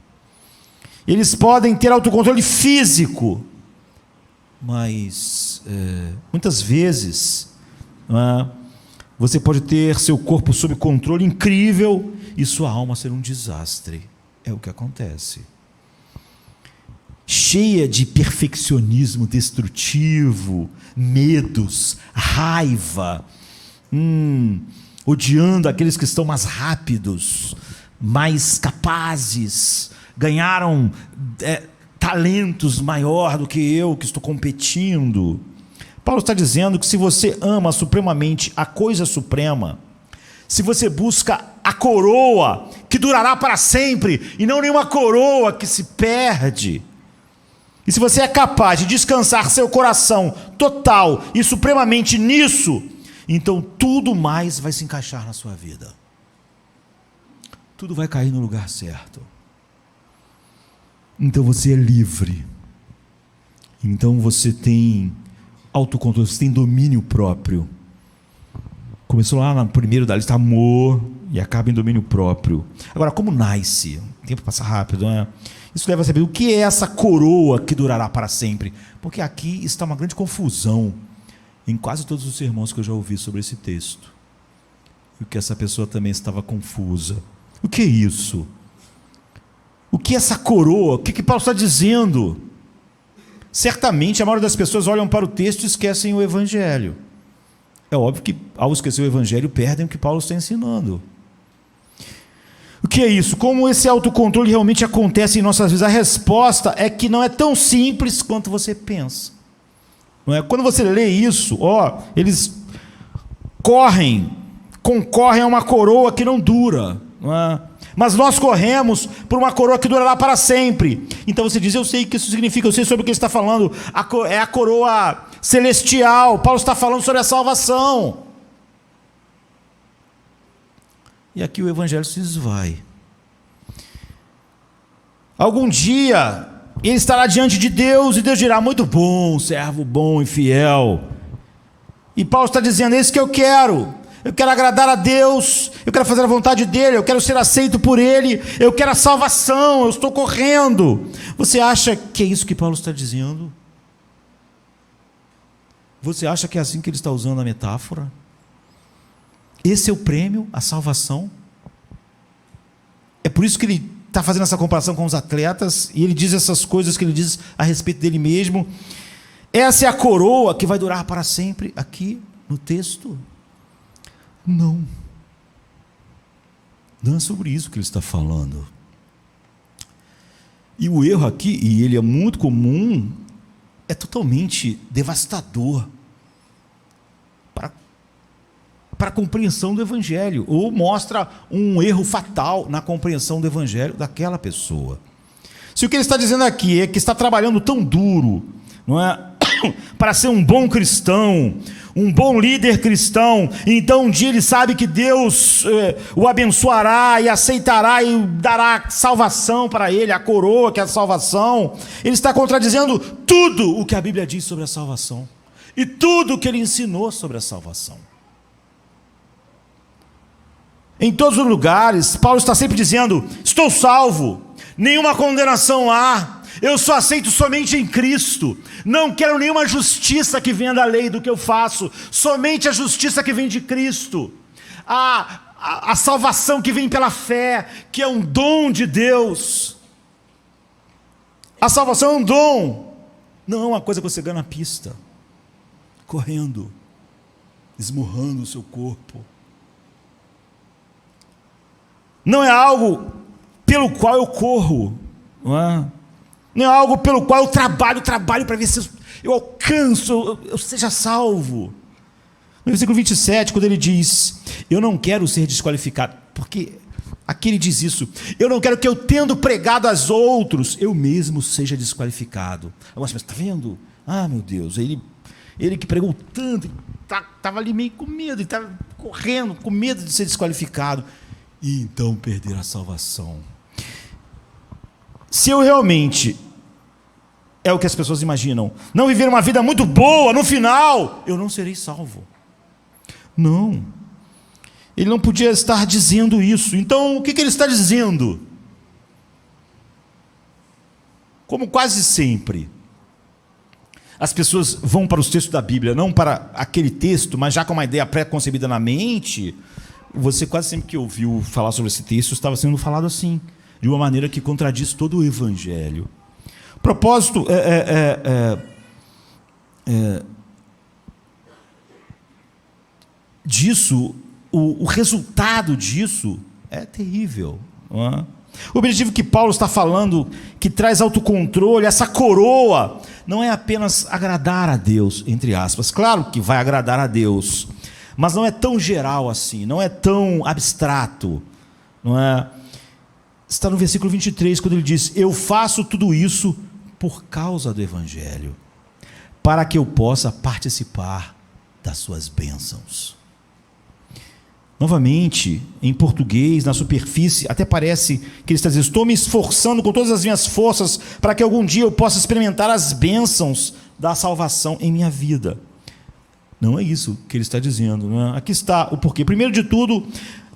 Eles podem ter autocontrole físico, mas muitas vezes você pode ter seu corpo sob controle incrível e sua alma ser um desastre. É o que acontece. Cheia de perfeccionismo destrutivo, medos, raiva, odiando aqueles que estão mais rápidos, mais capazes, ganharam talentos maior do que eu que estou competindo. Paulo está dizendo que se você ama supremamente a coisa suprema, se você busca a coroa que durará para sempre e não nenhuma coroa que se perde, e se você é capaz de descansar seu coração total e supremamente nisso, então tudo mais vai se encaixar na sua vida. Tudo vai cair no lugar certo. Então você é livre. Então você tem autocontrole, você tem domínio próprio. Começou lá no primeiro da lista, amor, e acaba em domínio próprio. Agora, como nasce? O tempo passa rápido, né? Isso leva a saber o que é essa coroa que durará para sempre. Porque aqui está uma grande confusão em quase todos os sermões que eu já ouvi sobre esse texto. E o que essa pessoa também estava confusa. O que é isso? O que é essa coroa? O que Paulo está dizendo? Certamente a maioria das pessoas olham para o texto e esquecem o Evangelho. É óbvio que ao esquecer o Evangelho perdem o que Paulo está ensinando. O que é isso? Como esse autocontrole realmente acontece em nossas vidas? A resposta é que não é tão simples quanto você pensa. Não é? Quando você lê isso, eles concorrem a uma coroa que não dura, não é? Mas nós corremos por uma coroa que durará para sempre. Então você diz, eu sei o que isso significa, eu sei sobre o que ele está falando, é a coroa celestial. Paulo está falando sobre a salvação. E aqui o Evangelho se esvai. Algum dia ele estará diante de Deus e Deus dirá, muito bom, servo bom e fiel. E Paulo está dizendo, é isso que eu quero agradar a Deus, eu quero fazer a vontade dEle, eu quero ser aceito por Ele, eu quero a salvação, eu estou correndo. Você acha que é isso que Paulo está dizendo? Você acha que é assim que ele está usando a metáfora? Esse é o prêmio, a salvação? É por isso que ele está fazendo essa comparação com os atletas, e ele diz essas coisas que ele diz a respeito dele mesmo. Essa é a coroa que vai durar para sempre aqui no texto? Não é sobre isso que ele está falando. E o erro aqui, e ele é muito comum, é totalmente devastador para a compreensão do Evangelho, ou mostra um erro fatal na compreensão do Evangelho daquela pessoa. Se o que ele está dizendo aqui é que está trabalhando tão duro, não é, para ser um bom cristão, um bom líder cristão. Então um dia ele sabe que Deus o abençoará e aceitará e dará salvação para ele, a coroa que é a salvação. Ele está contradizendo tudo o que a Bíblia diz sobre a salvação e tudo o que ele ensinou sobre a salvação. Em todos os lugares, Paulo está sempre dizendo: estou salvo, nenhuma condenação há, eu só aceito somente em Cristo, não quero nenhuma justiça que venha da lei do que eu faço, somente a justiça que vem de Cristo, a salvação que vem pela fé, que é um dom de Deus. A salvação é um dom, não é uma coisa que você ganha na pista, correndo, esmurrando o seu corpo. Não é algo pelo qual eu corro, não é algo pelo qual eu trabalho para ver se eu alcanço, eu seja salvo. No versículo 27, quando ele diz: eu não quero ser desqualificado, porque aqui ele diz isso: eu não quero que eu, tendo pregado aos outros, eu mesmo seja desqualificado. Algumas pessoas, está vendo? Ah, meu Deus, ele que pregou tanto, estava ali meio com medo, estava correndo, com medo de ser desqualificado, e então perder a salvação. Se eu realmente, é o que as pessoas imaginam, não viver uma vida muito boa, no final eu não serei salvo. Não, ele não podia estar dizendo isso. Então o que ele está dizendo? Como quase sempre as pessoas vão para os textos da Bíblia, não para aquele texto, mas já com uma ideia pré-concebida na mente, você quase sempre que ouviu falar sobre esse texto estava sendo falado assim, de uma maneira que contradiz todo o Evangelho. O propósito disso, o resultado disso é terrível, não é? O objetivo que Paulo está falando, que traz autocontrole, essa coroa, não é apenas agradar a Deus, entre aspas. Claro que vai agradar a Deus, mas não é tão geral assim, não é tão abstrato, não é? Está no versículo 23, quando ele diz: eu faço tudo isso por causa do Evangelho, para que eu possa participar das suas bênçãos. Novamente, em português, na superfície, até parece que ele está dizendo: estou me esforçando com todas as minhas forças para que algum dia eu possa experimentar as bênçãos da salvação em minha vida. Não é isso que ele está dizendo, não é? Aqui está o porquê. Primeiro de tudo,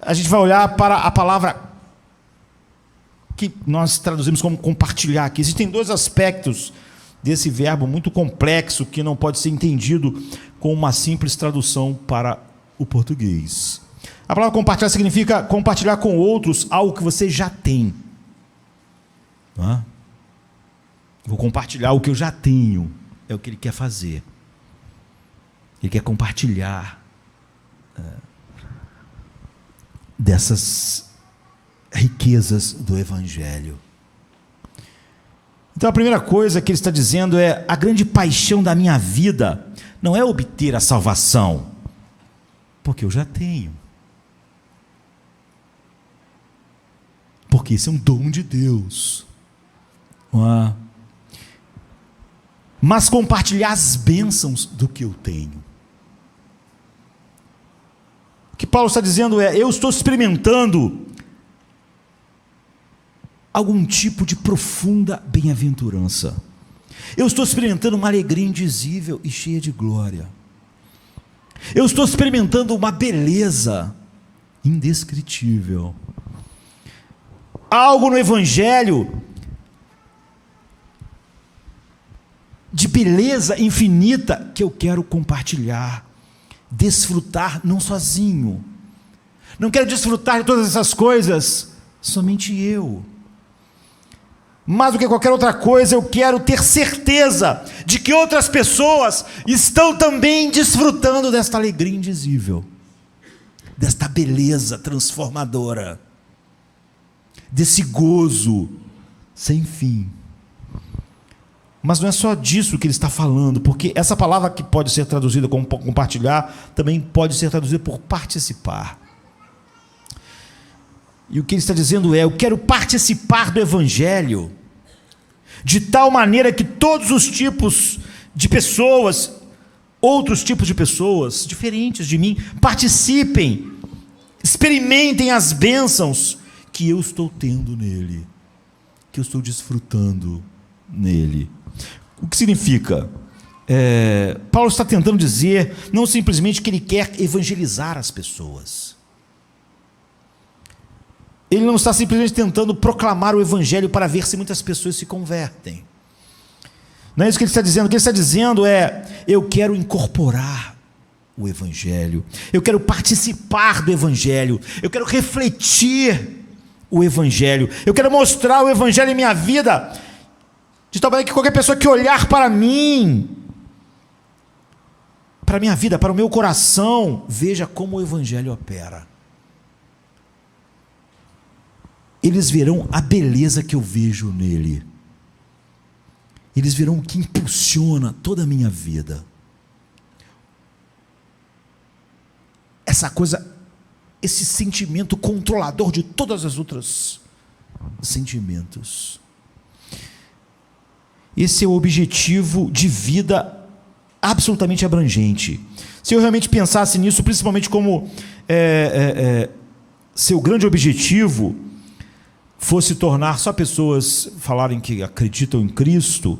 a gente vai olhar para a palavra que nós traduzimos como compartilhar aqui. Existem dois aspectos desse verbo muito complexo que não pode ser entendido com uma simples tradução para o português. A palavra compartilhar significa compartilhar com outros algo que você já tem. Não é? Vou compartilhar o que eu já tenho, é o que ele quer fazer. Ele quer compartilhar dessas riquezas do Evangelho. Então a primeira coisa que ele está dizendo é: a grande paixão da minha vida não é obter a salvação, porque eu já tenho, porque isso é um dom de Deus, não é? Mas compartilhar as bênçãos do que eu tenho. O que Paulo está dizendo é: eu estou experimentando algum tipo de profunda bem-aventurança. Eu estou experimentando uma alegria indizível e cheia de glória. Eu estou experimentando uma beleza indescritível. Algo no Evangelho de beleza infinita que eu quero compartilhar, desfrutar, não sozinho. Não quero desfrutar de todas essas coisas somente eu. Mais do que qualquer outra coisa, eu quero ter certeza de que outras pessoas estão também desfrutando desta alegria indizível, desta beleza transformadora, desse gozo sem fim. Mas não é só disso que ele está falando, porque essa palavra que pode ser traduzida como compartilhar, também pode ser traduzida por participar. E o que ele está dizendo é: eu quero participar do Evangelho, de tal maneira que todos os tipos de pessoas, outros tipos de pessoas, diferentes de mim, participem, experimentem as bênçãos que eu estou tendo nele, que eu estou desfrutando nele. O que significa? Paulo está tentando dizer, não simplesmente que ele quer evangelizar as pessoas. Ele não está simplesmente tentando proclamar o evangelho para ver se muitas pessoas se convertem. Não é isso que ele está dizendo. O que ele está dizendo é: eu quero incorporar o evangelho, eu quero participar do evangelho, eu quero refletir o evangelho, eu quero mostrar o evangelho em minha vida, de tal maneira que qualquer pessoa que olhar para mim, para a minha vida, para o meu coração, veja como o evangelho opera. Eles verão a beleza que eu vejo nele. Eles verão o que impulsiona toda a minha vida. Essa coisa, esse sentimento controlador de todas as outras sentimentos. Esse é o objetivo de vida absolutamente abrangente. Se eu realmente pensasse nisso, principalmente como seu grande objetivo fosse tornar só pessoas falarem que acreditam em Cristo,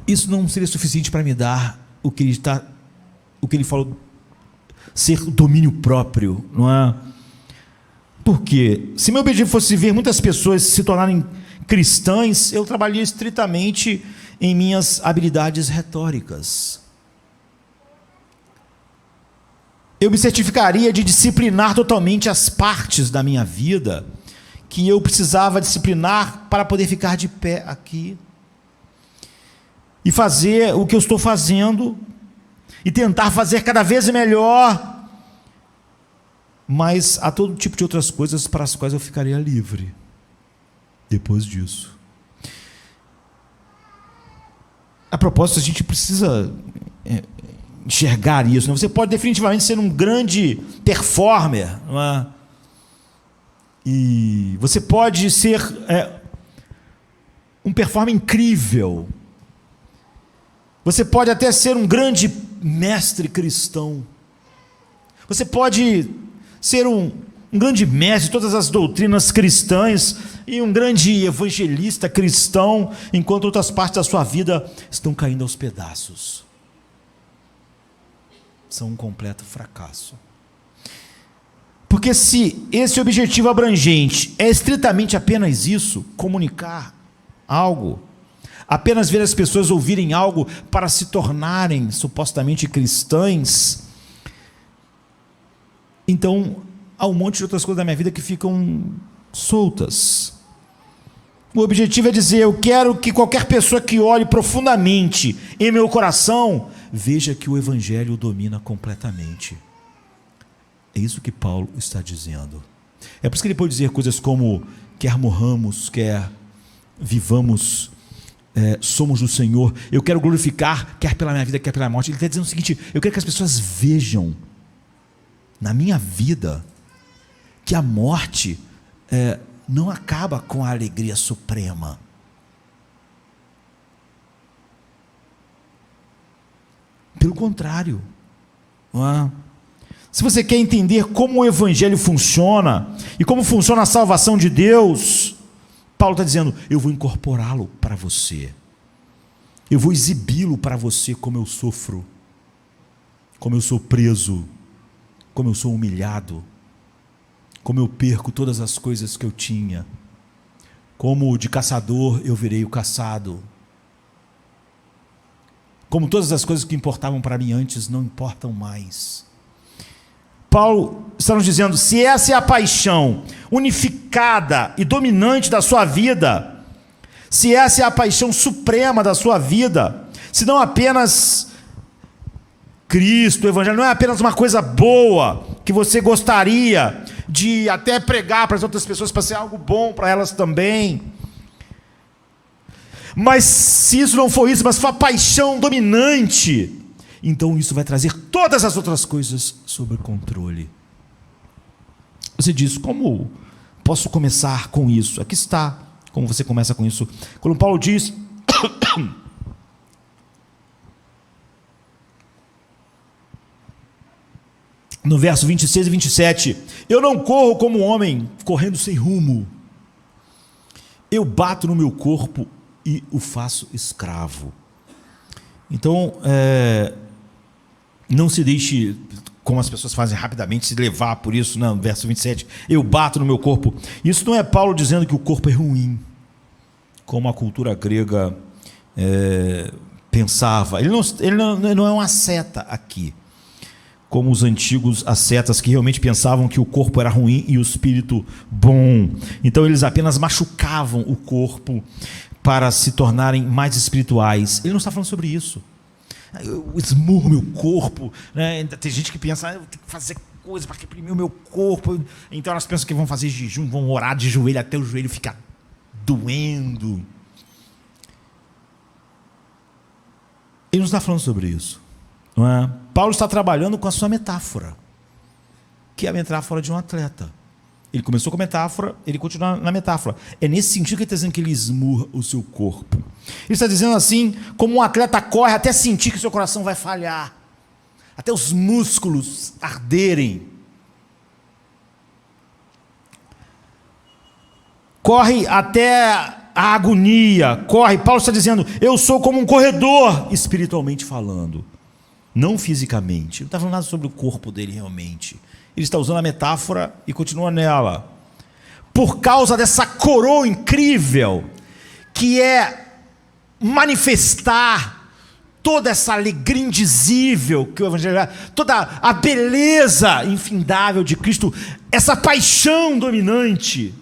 isso não seria suficiente para me dar o que ele falou ser domínio próprio, não é? Porque se meu objetivo fosse ver muitas pessoas se tornarem cristãs, eu trabalharia estritamente em minhas habilidades retóricas. Eu me certificaria de disciplinar totalmente as partes da minha vida que eu precisava disciplinar para poder ficar de pé aqui e fazer o que eu estou fazendo e tentar fazer cada vez melhor, mas há todo tipo de outras coisas para as quais eu ficaria livre depois disso. A propósito, a gente precisa enxergar isso, né? Você pode definitivamente ser um grande performer, não é? E você pode ser um performer incrível. Você pode até ser um grande mestre cristão. Você pode ser um grande mestre de todas as doutrinas cristãs e um grande evangelista cristão, enquanto outras partes da sua vida estão caindo aos pedaços. São um completo fracasso. Porque se esse objetivo abrangente é estritamente apenas isso, comunicar algo, apenas ver as pessoas ouvirem algo para se tornarem supostamente cristãs, então há um monte de outras coisas da minha vida que ficam soltas. O objetivo é dizer: eu quero que qualquer pessoa que olhe profundamente em meu coração veja que o evangelho o domina completamente. É isso que Paulo está dizendo. É por isso que ele pode dizer coisas como: quer morramos, quer vivamos, somos do Senhor. Eu quero glorificar, quer pela minha vida, quer pela morte. Ele está dizendo o seguinte: eu quero que as pessoas vejam na minha vida que a morte não acaba com a alegria suprema. Pelo contrário, não é? Se você quer entender como o evangelho funciona e como funciona a salvação de Deus, Paulo está dizendo: eu vou incorporá-lo para você, eu vou exibi-lo para você, como eu sofro, como eu sou preso, como eu sou humilhado, como eu perco todas as coisas que eu tinha, como de caçador eu virei o caçado, como todas as coisas que importavam para mim antes não importam mais. Paulo está nos dizendo: se essa é a paixão unificada e dominante da sua vida, se essa é a paixão suprema da sua vida, se não apenas Cristo, o evangelho não é apenas uma coisa boa que você gostaria de até pregar para as outras pessoas para ser algo bom para elas também, mas se isso não for isso, mas for a paixão dominante, então isso vai trazer todas as outras coisas sob controle. Você diz: como posso começar com isso? Aqui está Como você começa com isso? Quando Paulo diz... no verso 26 e 27, eu não corro como um homem correndo sem rumo. Eu bato no meu corpo e o faço escravo. Então, não se deixe, como as pessoas fazem rapidamente, se levar por isso, não, no verso 27, eu bato no meu corpo. Isso não é Paulo dizendo que o corpo é ruim, como a cultura grega pensava. Ele não é um asceta aqui, como os antigos ascetas que realmente pensavam que o corpo era ruim e o espírito bom. Então eles apenas machucavam o corpo para se tornarem mais espirituais. Ele não está falando sobre isso. Eu esmurro meu corpo, né? Tem gente que pensa, eu tenho que fazer coisa para reprimir o meu corpo. Então elas pensam que vão fazer jejum, vão orar de joelho até o joelho ficar doendo. Ele não está falando sobre isso, não é? Paulo está trabalhando com a sua metáfora, que é a metáfora de um atleta. Ele começou com a metáfora, ele continua na metáfora. É nesse sentido que ele está dizendo que ele esmurra o seu corpo. Ele está dizendo assim, como um atleta corre até sentir que o seu coração vai falhar, até os músculos arderem. Corre até a agonia, corre. Paulo está dizendo, eu sou como um corredor, espiritualmente falando. Não fisicamente. Ele não está falando nada sobre o corpo dele realmente. Ele está usando a metáfora e continua nela. Por causa dessa coroa incrível, que é manifestar toda essa alegria indizível que o Evangelho, toda a beleza infindável de Cristo, essa paixão dominante.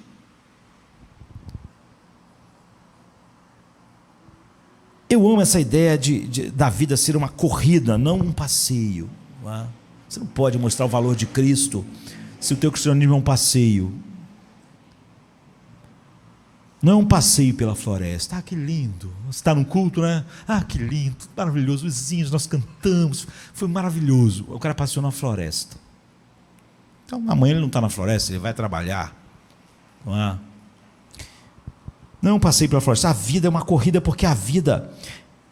Eu amo essa ideia da vida ser uma corrida, não um passeio. Não é? Você não pode mostrar o valor de Cristo se o teu cristianismo é um passeio. Não é um passeio pela floresta. Ah, que lindo. Você está num culto, né? Ah, que lindo, maravilhoso. Os vizinhos, nós cantamos. Foi maravilhoso. O cara passeou na floresta. Então, amanhã ele não está na floresta, ele vai trabalhar. Não é? Não é um passeio pela floresta. A vida é uma corrida, porque a vida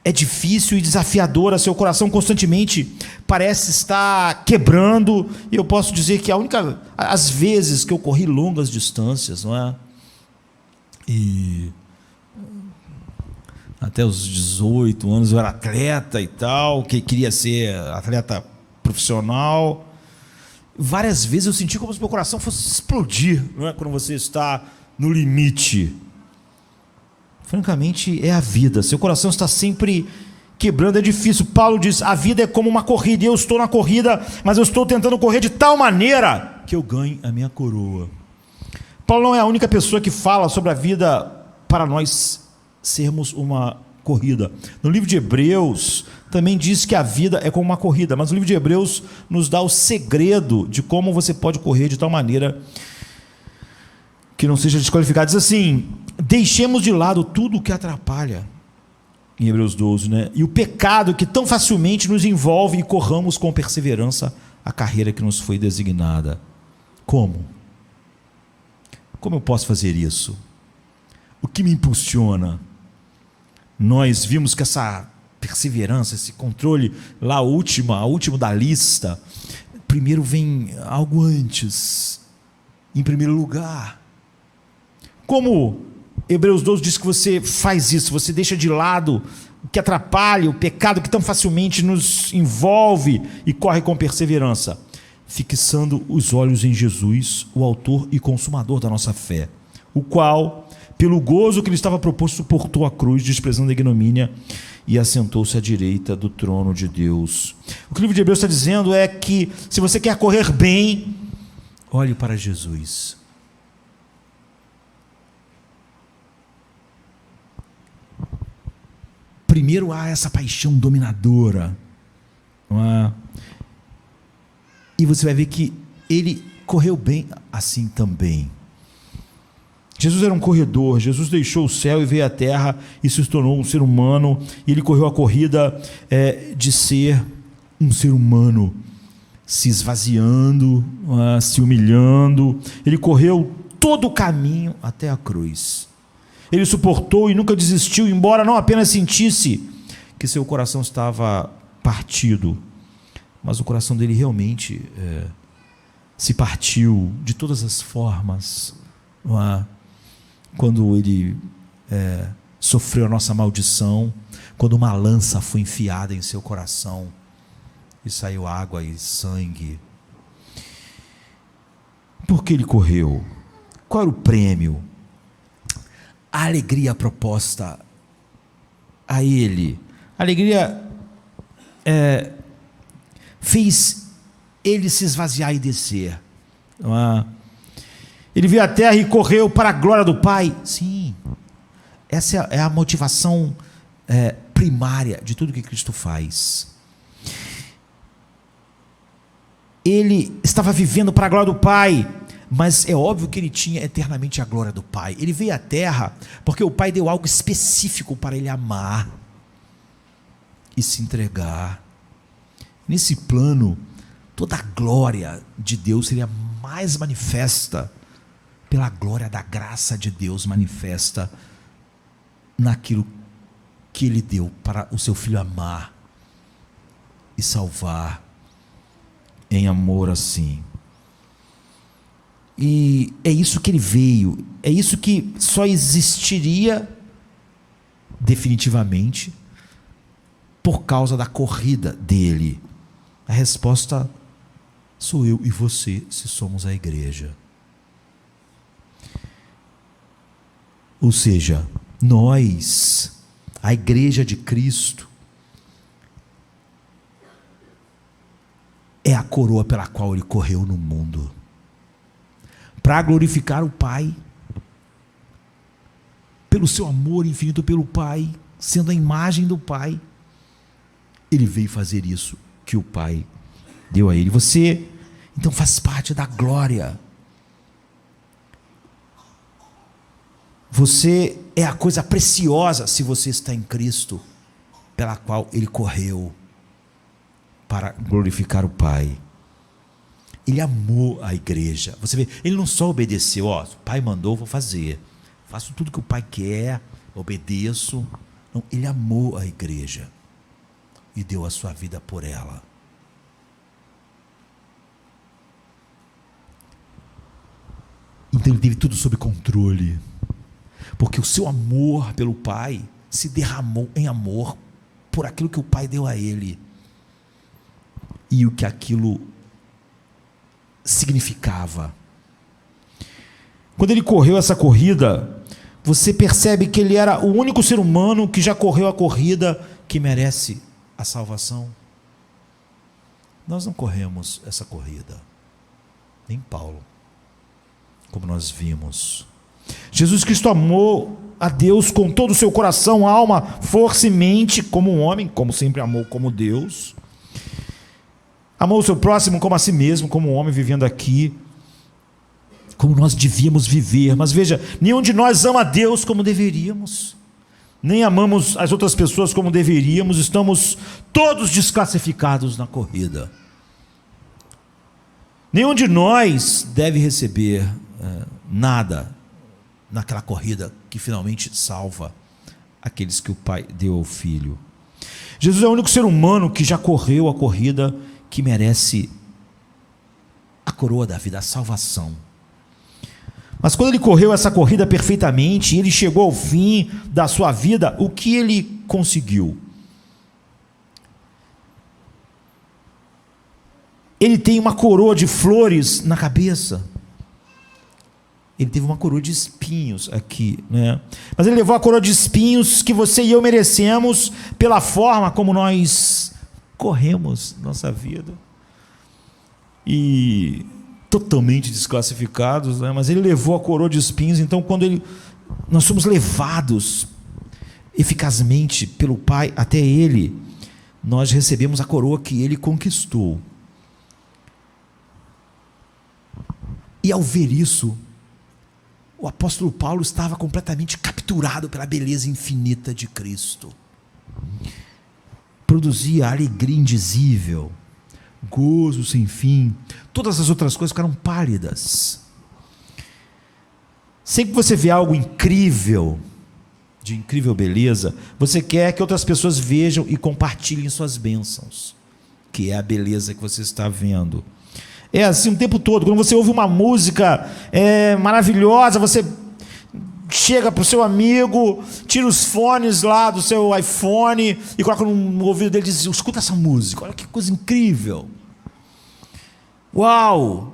é difícil e desafiadora. Seu coração constantemente parece estar quebrando. E eu posso dizer que as vezes que eu corri longas distâncias, não é? E até os 18 anos eu era atleta e tal, que queria ser atleta profissional. Várias vezes eu senti como se meu coração fosse explodir, não é? Quando você está no limite. Francamente, é a vida. Seu coração está sempre quebrando, é difícil. Paulo diz, a vida é como uma corrida, e eu estou na corrida, mas eu estou tentando correr de tal maneira que eu ganhe a minha coroa. Paulo não é a única pessoa que fala sobre a vida para nós sermos uma corrida. No livro de Hebreus, também diz que a vida é como uma corrida, mas o livro de Hebreus nos dá o segredo de como você pode correr de tal maneira que não seja desqualificado. Diz assim, deixemos de lado tudo o que atrapalha, em Hebreus 12, né? E o pecado que tão facilmente nos envolve, e corramos com perseverança a carreira que nos foi designada. Como? Como eu posso fazer isso? O que me impulsiona? Nós vimos que essa perseverança, esse controle, lá a último da lista, primeiro vem algo antes, em primeiro lugar. Como Hebreus 12 diz que você faz isso, você deixa de lado o que atrapalha, o pecado que tão facilmente nos envolve e corre com perseverança, fixando os olhos em Jesus, o autor e consumador da nossa fé, o qual, pelo gozo que lhe estava proposto, suportou a cruz, desprezando a ignomínia, e assentou-se à direita do trono de Deus. O que o livro de Hebreus está dizendo é que, se você quer correr bem, olhe para Jesus. Primeiro há essa paixão dominadora, não é? E você vai ver que ele correu bem assim também. Jesus era um corredor. Jesus deixou o céu e veio à terra e se tornou um ser humano, e ele correu a corrida de ser um ser humano, se esvaziando, se humilhando. Ele correu todo o caminho até a cruz. Ele suportou e nunca desistiu, embora não apenas sentisse que seu coração estava partido, mas o coração dele realmente se partiu de todas as formas, não é? Quando ele sofreu a nossa maldição, quando uma lança foi enfiada em seu coração e saiu água e sangue. Por que ele correu? Qual era o prêmio? A alegria proposta a ele. A alegria fez ele se esvaziar e descer. Não é? Ele veio à terra e correu para a glória do Pai. Sim, essa é a motivação primária de tudo que Cristo faz. Ele estava vivendo para a glória do Pai, mas é óbvio que ele tinha eternamente a glória do Pai. Ele veio à terra porque o Pai deu algo específico para ele amar e se entregar. Nesse plano, toda a glória de Deus seria mais manifesta pela glória da graça de Deus manifesta naquilo que ele deu para o seu filho amar e salvar em amor assim. E é isso que ele veio, é isso que só existiria definitivamente por causa da corrida dele. A resposta sou eu e você, se somos a igreja. Ou seja, nós, a igreja de Cristo, é a coroa pela qual ele correu no mundo, para glorificar o Pai, pelo seu amor infinito pelo Pai, sendo a imagem do Pai. Ele veio fazer isso que o Pai deu a ele. Você, então, faz parte da glória. Você é a coisa preciosa, se você está em Cristo, pela qual ele correu para glorificar o Pai. Ele amou a igreja. Você vê, ele não só obedeceu, o Pai mandou, vou fazer. Faço tudo que o Pai quer, obedeço. Não, ele amou a igreja e deu a sua vida por ela. Então ele teve tudo sob controle, porque o seu amor pelo Pai se derramou em amor por aquilo que o Pai deu a ele e o que aquilo significava. Quando ele correu essa corrida, você percebe que ele era o único ser humano que já correu a corrida que merece a salvação. Nós não corremos essa corrida, nem Paulo, como nós vimos. Jesus Cristo amou a Deus com todo o seu coração, alma, força e mente, como um homem, como sempre amou como Deus. Amou o seu próximo como a si mesmo, como um homem vivendo aqui, como nós devíamos viver. Mas veja, nenhum de nós ama a Deus como deveríamos, nem amamos as outras pessoas como deveríamos. Estamos todos desclassificados na corrida. Nenhum de nós deve receber nada naquela corrida que finalmente salva aqueles que o Pai deu ao Filho. Jesus é o único ser humano que já correu a corrida que merece a coroa da vida, a salvação. Mas quando ele correu essa corrida perfeitamente, ele chegou ao fim da sua vida, o que ele conseguiu? Ele tem uma coroa de flores na cabeça. Ele teve uma coroa de espinhos aqui, né? Mas ele levou a coroa de espinhos que você e eu merecemos pela forma como nós corremos nossa vida. E totalmente desclassificados, né? Mas ele levou a coroa de espinhos. Então, quando nós somos levados eficazmente pelo Pai até ele, nós recebemos a coroa que ele conquistou. E ao ver isso, o apóstolo Paulo estava completamente capturado pela beleza infinita de Cristo. Produzia alegria indizível, gozo sem fim. Todas as outras coisas ficaram pálidas. Sempre que você vê algo incrível, de incrível beleza, você quer que outras pessoas vejam e compartilhem suas bênçãos, que é a beleza que você está vendo. É assim o tempo todo. Quando você ouve uma música maravilhosa, você chega para o seu amigo, tira os fones lá do seu iPhone e coloca no ouvido dele e diz: escuta essa música, olha que coisa incrível. Uau!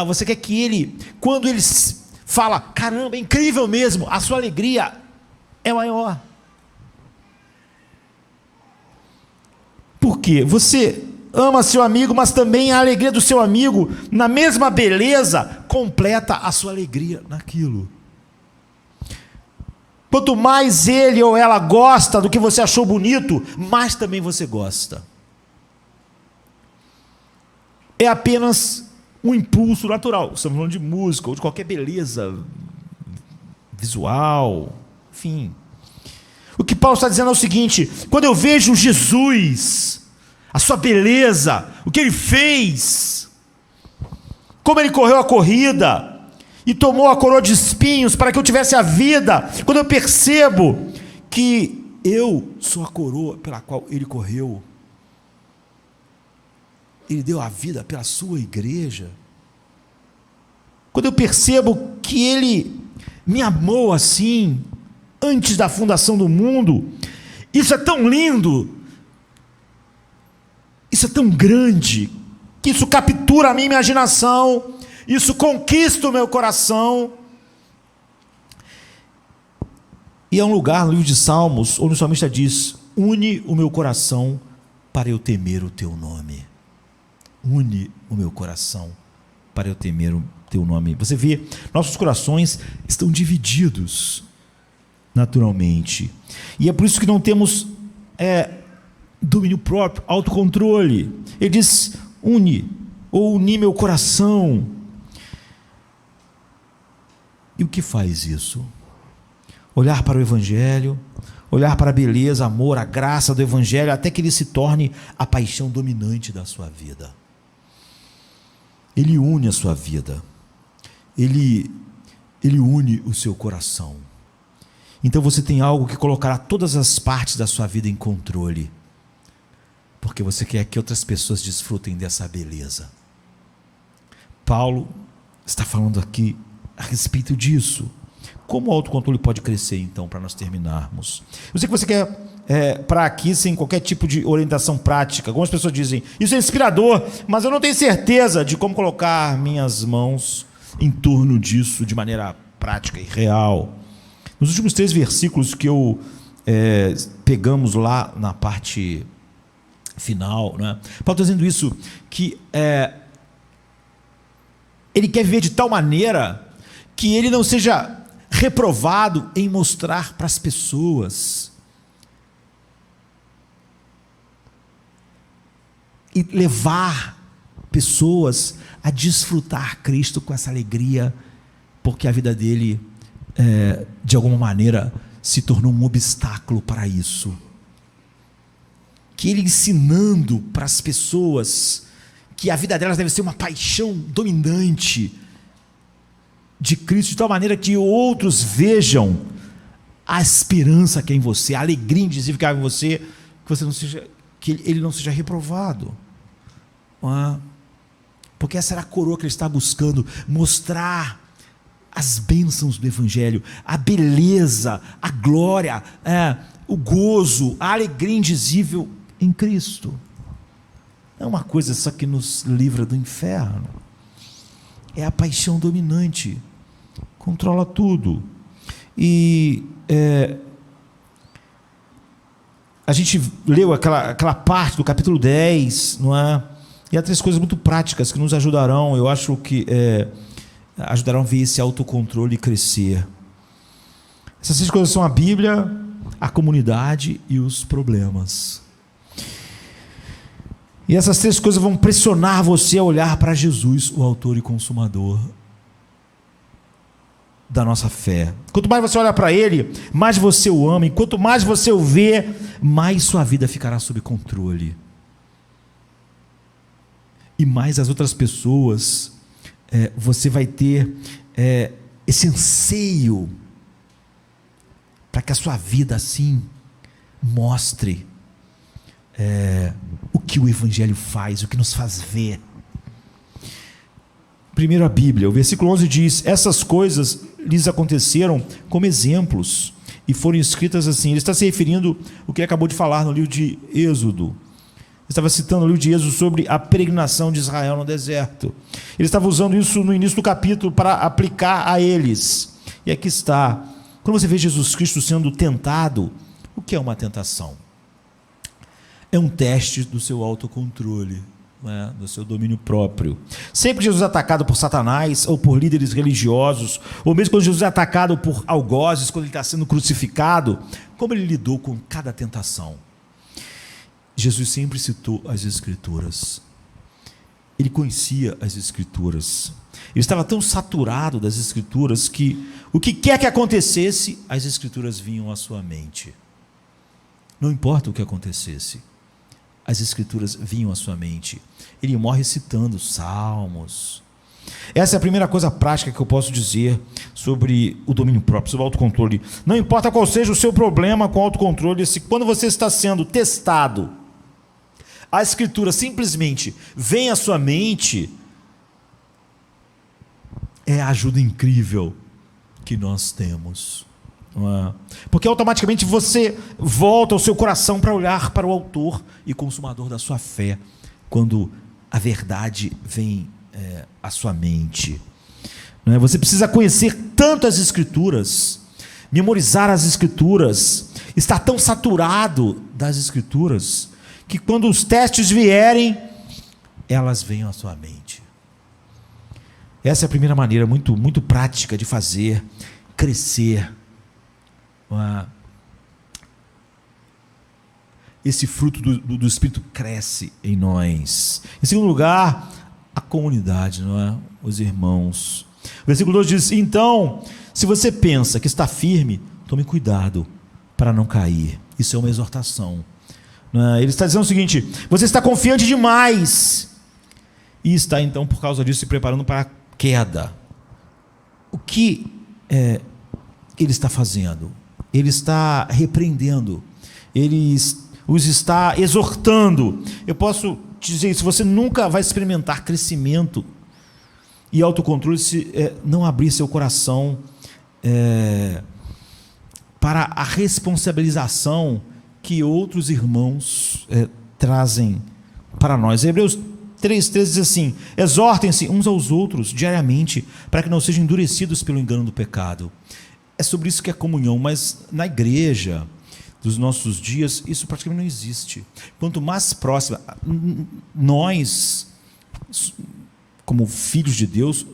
Você quer que ele, quando ele fala, caramba, é incrível mesmo, a sua alegria é maior. Por quê? Você ama seu amigo, mas também a alegria do seu amigo, na mesma beleza, completa a sua alegria naquilo. Quanto mais ele ou ela gosta do que você achou bonito, mais também você gosta. É apenas um impulso natural. Estamos falando de música ou de qualquer beleza visual, enfim. O que Paulo está dizendo é o seguinte: quando eu vejo Jesus, a sua beleza, o que ele fez, como ele correu a corrida e tomou a coroa de espinhos para que eu tivesse a vida, quando eu percebo que eu sou a coroa pela qual ele correu, ele deu a vida pela sua igreja, quando eu percebo que ele me amou assim, antes da fundação do mundo, isso é tão lindo, isso é tão grande, que isso captura a minha imaginação, isso conquista o meu coração. E é um lugar no livro de Salmos, onde o salmista diz: une o meu coração para eu temer o teu nome. Une o meu coração para eu temer o teu nome. Você vê, nossos corações estão divididos naturalmente, e é por isso que não temos domínio próprio, autocontrole. Ele diz: uni meu coração. E o que faz isso? Olhar para o Evangelho, olhar para a beleza, amor, a graça do Evangelho, até que ele se torne a paixão dominante da sua vida. Ele une a sua vida, ele une o seu coração. Então você tem algo que colocará todas as partes da sua vida em controle, porque você quer que outras pessoas desfrutem dessa beleza. Paulo está falando aqui a respeito disso. Como o autocontrole pode crescer, então, para nós terminarmos? Eu sei que você quer para aqui, sem qualquer tipo de orientação prática. Algumas pessoas dizem: isso é inspirador, mas eu não tenho certeza de como colocar minhas mãos em torno disso de maneira prática e real. Nos últimos 3 versículos que pegamos lá na parte final, né? Paulo está dizendo isso, que ele quer viver de tal maneira que ele não seja reprovado em mostrar para as pessoas e levar pessoas a desfrutar Cristo com essa alegria, porque a vida dele, de alguma maneira, se tornou um obstáculo para isso. Que ele ensinando para as pessoas que a vida delas deve ser uma paixão dominante de Cristo, de tal maneira que outros vejam a esperança que é em você, a alegria indizível em você, que ele não seja reprovado. Porque essa era a coroa que ele está buscando, mostrar as bênçãos do Evangelho, a beleza, a glória, o gozo, a alegria indizível em Cristo. Não é uma coisa só que nos livra do inferno, é a paixão dominante, controla tudo. E a gente leu aquela parte do capítulo 10, não é? E há 3 coisas muito práticas que nos ajudarão, eu acho que ajudarão a ver esse autocontrole crescer. Essas 3 coisas são a Bíblia, a comunidade e os problemas. E essas 3 coisas vão pressionar você a olhar para Jesus, o autor e consumador da nossa fé. Quanto mais você olha para Ele, mais você o ama, e quanto mais você o vê, mais sua vida ficará sob controle. E mais as outras pessoas, você vai ter esse anseio para que a sua vida assim mostre o que o Evangelho faz, o que nos faz ver. Primeiro a Bíblia, o versículo 11 diz: essas coisas lhes aconteceram como exemplos e foram escritas assim. Ele está se referindo ao que ele acabou de falar no livro de Êxodo. Ele estava citando o livro de Êxodo sobre a peregrinação de Israel no deserto. Ele estava usando isso no início do capítulo para aplicar a eles. E aqui está. Quando você vê Jesus Cristo sendo tentado, o que é uma tentação? É um teste do seu autocontrole, né? Do seu domínio próprio. Sempre Jesus é atacado por Satanás, ou por líderes religiosos, ou mesmo quando Jesus é atacado por algozes, quando ele está sendo crucificado, como ele lidou com cada tentação? Jesus sempre citou as Escrituras. Ele conhecia as Escrituras. Ele estava tão saturado das Escrituras que o que quer que acontecesse, as Escrituras vinham à sua mente. Não importa o que acontecesse, as Escrituras vinham à sua mente. Ele morre citando salmos. Essa é a primeira coisa prática que eu posso dizer sobre o domínio próprio, sobre o autocontrole. Não importa qual seja o seu problema com o autocontrole, se quando você está sendo testado, a Escritura simplesmente vem à sua mente, é a ajuda incrível que nós temos. Porque automaticamente você volta o seu coração para olhar para o autor e consumador da sua fé, quando a verdade vem à sua mente. Não é? Você precisa conhecer tanto as Escrituras, memorizar as Escrituras, estar tão saturado das Escrituras, que quando os testes vierem, elas venham à sua mente. Essa é a primeira maneira muito, muito prática de fazer crescer esse fruto do Espírito cresce em nós. Em segundo lugar, a comunidade, não é? Os irmãos. O versículo 2 diz: então, se você pensa que está firme, tome cuidado para não cair. Isso é uma exortação. Ele está dizendo o seguinte: você está confiante demais e está então por causa disso se preparando para a queda. O que ele está fazendo? Ele está repreendendo, ele os está exortando. Eu posso te dizer isso: você nunca vai experimentar crescimento e autocontrole se não abrir seu coração para a responsabilização que outros irmãos trazem para nós. Hebreus 3,13 diz assim: exortem-se uns aos outros diariamente, para que não sejam endurecidos pelo engano do pecado. É sobre isso que é comunhão, mas na igreja dos nossos dias, isso praticamente não existe. Quanto mais próxima, nós, como filhos de Deus,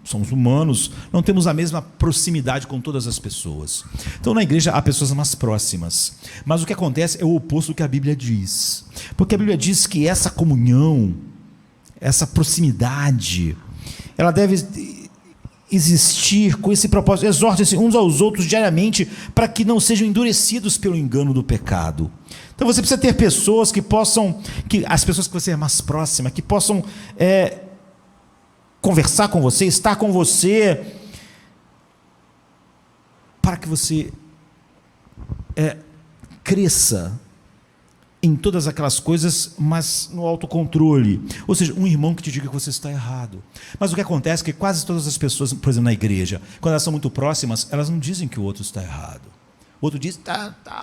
somos humanos, não temos a mesma proximidade com todas as pessoas. Então na igreja há pessoas mais próximas, mas o que acontece é o oposto do que a Bíblia diz, porque a Bíblia diz que essa comunhão, essa proximidade, ela deve existir com esse propósito: exortem-se uns aos outros diariamente, para que não sejam endurecidos pelo engano do pecado. Então você precisa ter pessoas que possam, as pessoas que você é mais próxima, que possam conversar com você, estar com você, para que você cresça em todas aquelas coisas, mas no autocontrole. Ou seja, um irmão que te diga que você está errado. Mas o que acontece é que quase todas as pessoas, por exemplo, na igreja, quando elas são muito próximas, elas não dizem que o outro está errado. O outro diz,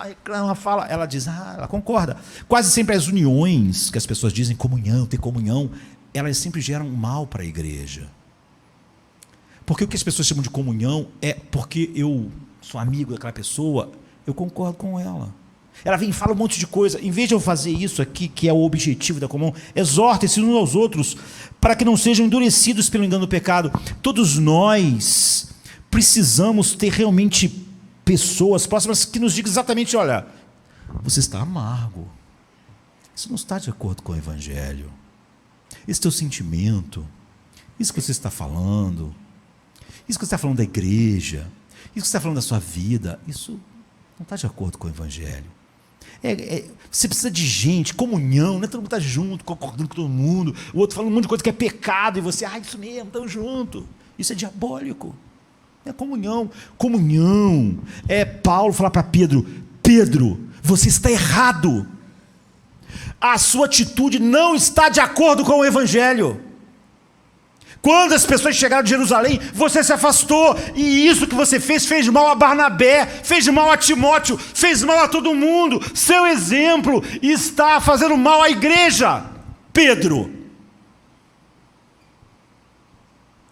reclama, fala, ela diz, ela concorda. Quase sempre as uniões que as pessoas dizem, comunhão, ter comunhão, elas sempre geram mal para a igreja. Porque o que as pessoas chamam de comunhão é porque eu sou amigo daquela pessoa, eu concordo com ela. Ela vem e fala um monte de coisa. Em vez de eu fazer isso aqui, que é o objetivo da comunhão, exortem-se uns aos outros, para que não sejam endurecidos pelo engano do pecado. Todos nós precisamos ter realmente pessoas próximas que nos digam exatamente: olha, você está amargo, isso não está de acordo com o Evangelho, esse teu sentimento, isso que você está falando, isso que você está falando da igreja, isso que você está falando da sua vida, isso não está de acordo com o Evangelho. Você precisa de gente, comunhão, não é todo mundo está junto, concordando com todo mundo, o outro falando um monte de coisa que é pecado, e você, isso mesmo, estamos juntos. Isso é diabólico. É comunhão. Comunhão é Paulo falar para Pedro: Pedro, você está errado. A sua atitude não está de acordo com o Evangelho. Quando as pessoas chegaram de Jerusalém, você se afastou, e isso que você fez mal a Barnabé, fez mal a Timóteo, fez mal a todo mundo. Seu exemplo está fazendo mal à igreja, Pedro.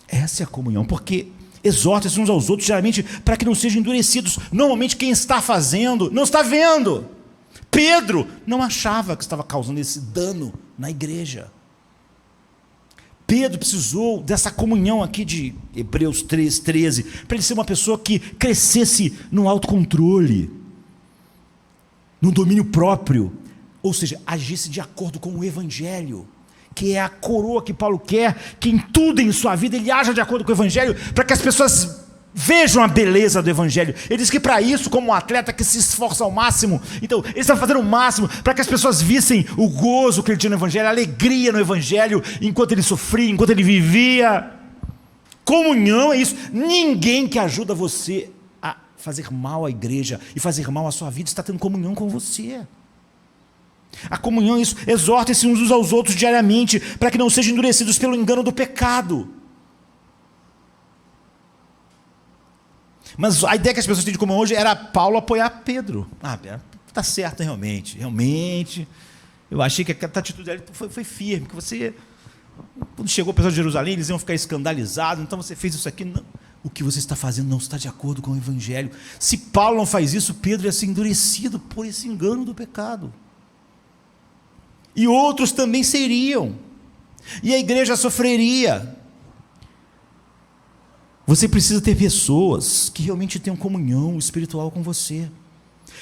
Essa é a comunhão, porque exorta-se uns aos outros, geralmente, para que não sejam endurecidos. Normalmente quem está fazendo não está vendo. Pedro não achava que estava causando esse dano na igreja. Pedro precisou dessa comunhão aqui de Hebreus 3:13, para ele ser uma pessoa que crescesse no autocontrole, no domínio próprio, ou seja, agisse de acordo com o Evangelho, que é a coroa que Paulo quer, que em tudo em sua vida ele haja de acordo com o Evangelho, para que as pessoas vejam a beleza do Evangelho. Ele diz que para isso, como um atleta que se esforça ao máximo, então ele está fazendo o máximo para que as pessoas vissem o gozo que ele tinha no Evangelho, a alegria no Evangelho, enquanto ele sofria, enquanto ele vivia. Comunhão é isso. Ninguém que ajuda você a fazer mal à igreja e fazer mal à sua vida está tendo comunhão com você. A comunhão é isso. Exortem-se uns aos outros diariamente, para que não sejam endurecidos pelo engano do pecado. Mas a ideia que as pessoas têm de comunhão hoje era Paulo apoiar Pedro. Está certo, realmente. Eu achei que a atitude dele foi firme, que você, quando chegou a pessoa de Jerusalém, eles iam ficar escandalizados, então você fez isso aqui. Não. O que você está fazendo não está de acordo com o Evangelho. Se Paulo não faz isso, Pedro ia ser endurecido por esse engano do pecado. E outros também seriam. E a igreja sofreria. Você precisa ter pessoas que realmente tenham comunhão espiritual com você.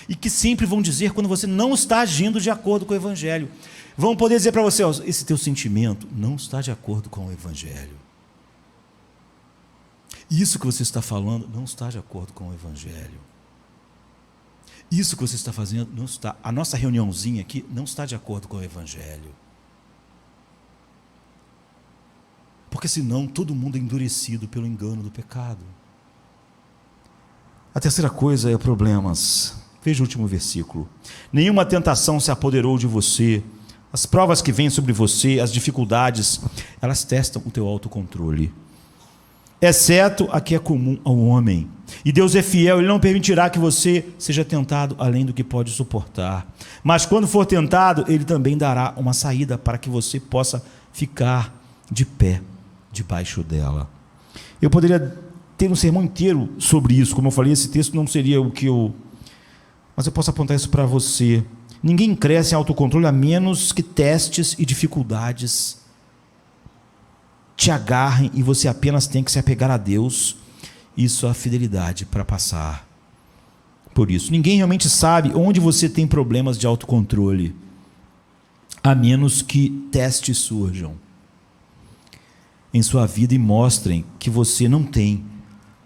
E que sempre vão dizer quando você não está agindo de acordo com o Evangelho. Vão poder dizer para você: esse teu sentimento não está de acordo com o Evangelho. Isso que você está falando não está de acordo com o Evangelho. Isso que você está fazendo não está. A nossa reuniãozinha aqui não está de acordo com o Evangelho. Porque senão todo mundo é endurecido pelo engano do pecado. A terceira coisa é problemas. Veja o último versículo. Nenhuma tentação se apoderou de você. As provas que vêm sobre você, as dificuldades, elas testam o teu autocontrole. Exceto a que é comum ao homem. E Deus é fiel, Ele não permitirá que você seja tentado além do que pode suportar. Mas quando for tentado, Ele também dará uma saída para que você possa ficar de pé debaixo dela. Eu poderia ter um sermão inteiro sobre isso. Como eu falei, esse texto não seria o que eu... Mas eu posso apontar isso para você. Ninguém cresce em autocontrole a menos que testes e dificuldades te agarrem e você apenas tem que se apegar a Deus e sua fidelidade para passar por isso. Ninguém realmente sabe onde você tem problemas de autocontrole, a menos que testes surjam em sua vida e mostrem que você não tem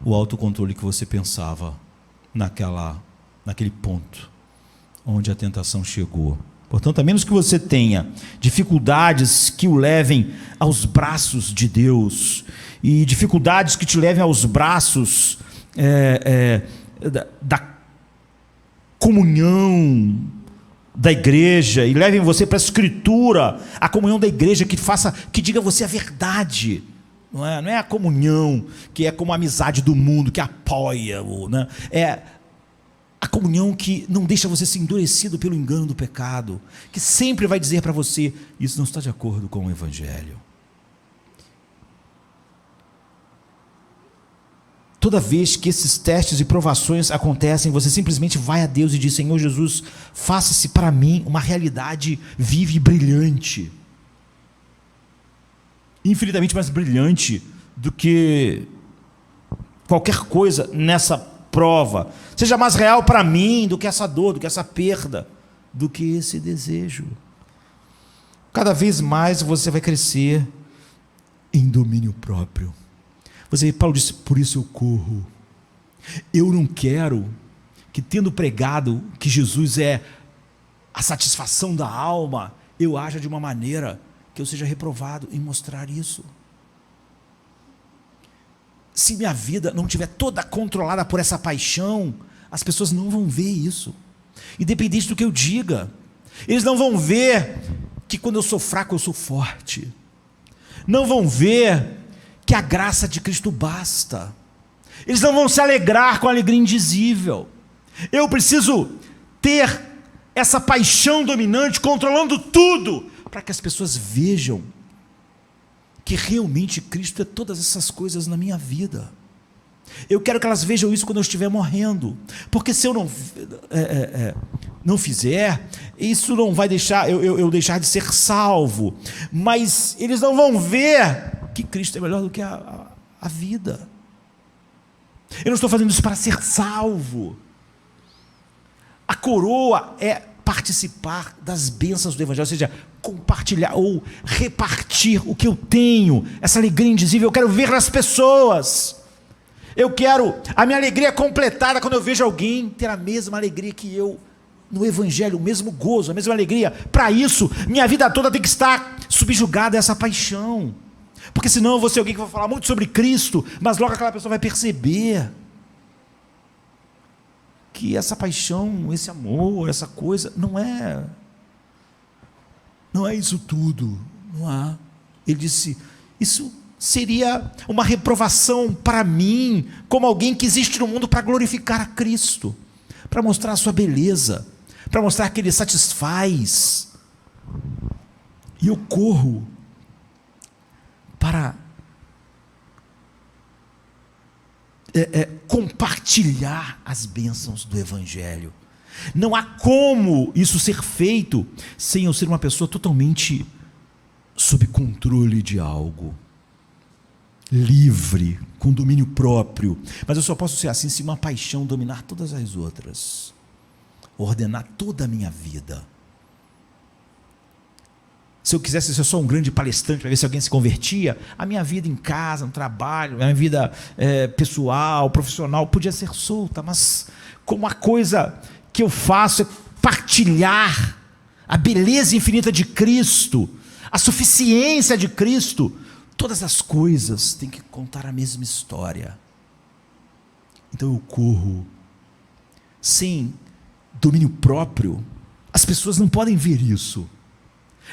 o autocontrole que você pensava naquele ponto onde a tentação chegou. Portanto, a menos que você tenha dificuldades que o levem aos braços de Deus, e dificuldades que te levem aos braços da comunhão da igreja, e levem você para a Escritura, a comunhão da igreja que diga a você a verdade. Não é a comunhão que é como a amizade do mundo, que apoia, né? É a comunhão que não deixa você ser endurecido pelo engano do pecado, que sempre vai dizer para você: isso não está de acordo com o Evangelho. Toda vez que esses testes e provações acontecem, você simplesmente vai a Deus e diz: Senhor Jesus, faça-se para mim uma realidade viva e brilhante, infinitamente mais brilhante do que qualquer coisa nessa prova. Seja mais real para mim do que essa dor, do que essa perda, do que esse desejo. Cada vez mais você vai crescer em domínio próprio. Paulo disse: por isso eu corro. Eu não quero que, tendo pregado que Jesus é a satisfação da alma, eu haja de uma maneira que eu seja reprovado em mostrar isso. se minha vida não estiver toda controlada por essa paixão, as pessoas não vão ver isso, independente do que eu diga. Eles não vão ver que quando eu sou fraco eu sou forte, não vão ver que a graça de Cristo basta, eles não vão se alegrar com a alegria indizível. Eu preciso ter essa paixão dominante, controlando tudo, para que as pessoas vejam que realmente Cristo é todas essas coisas na minha vida. Eu quero que elas vejam isso quando eu estiver morrendo, porque se eu não fizer, isso não vai deixar eu deixar de ser salvo, mas eles não vão ver que Cristo é melhor do que a vida. Eu não estou fazendo isso para ser salvo. A coroa é participar das bênçãos do Evangelho, ou seja, compartilhar ou repartir o que eu tenho, essa alegria indizível. Eu quero ver nas pessoas, eu quero a minha alegria completada quando eu vejo alguém ter a mesma alegria que eu no Evangelho, o mesmo gozo, a mesma alegria. Para isso, minha vida toda tem que estar subjugada a essa paixão, porque senão eu vou ser alguém que vai falar muito sobre Cristo, mas logo aquela pessoa vai perceber que essa paixão, esse amor, essa coisa, não é isso tudo, não há. Ele disse, isso seria uma reprovação para mim, como alguém que existe no mundo para glorificar a Cristo, para mostrar a sua beleza, para mostrar que Ele satisfaz, e eu corro para compartilhar as bênçãos do Evangelho. Não há como isso ser feito sem eu ser uma pessoa totalmente sob controle de algo, livre, com domínio próprio. Mas eu só posso ser assim se uma paixão dominar todas as outras, ordenar toda a minha vida. Se eu quisesse ser só um grande palestrante para ver se alguém se convertia, a minha vida em casa, no trabalho, a minha vida pessoal, profissional, podia ser solta, mas como a coisa que eu faço é partilhar a beleza infinita de Cristo, a suficiência de Cristo, todas as coisas têm que contar a mesma história. Então eu corro sem domínio próprio. As pessoas não podem ver isso.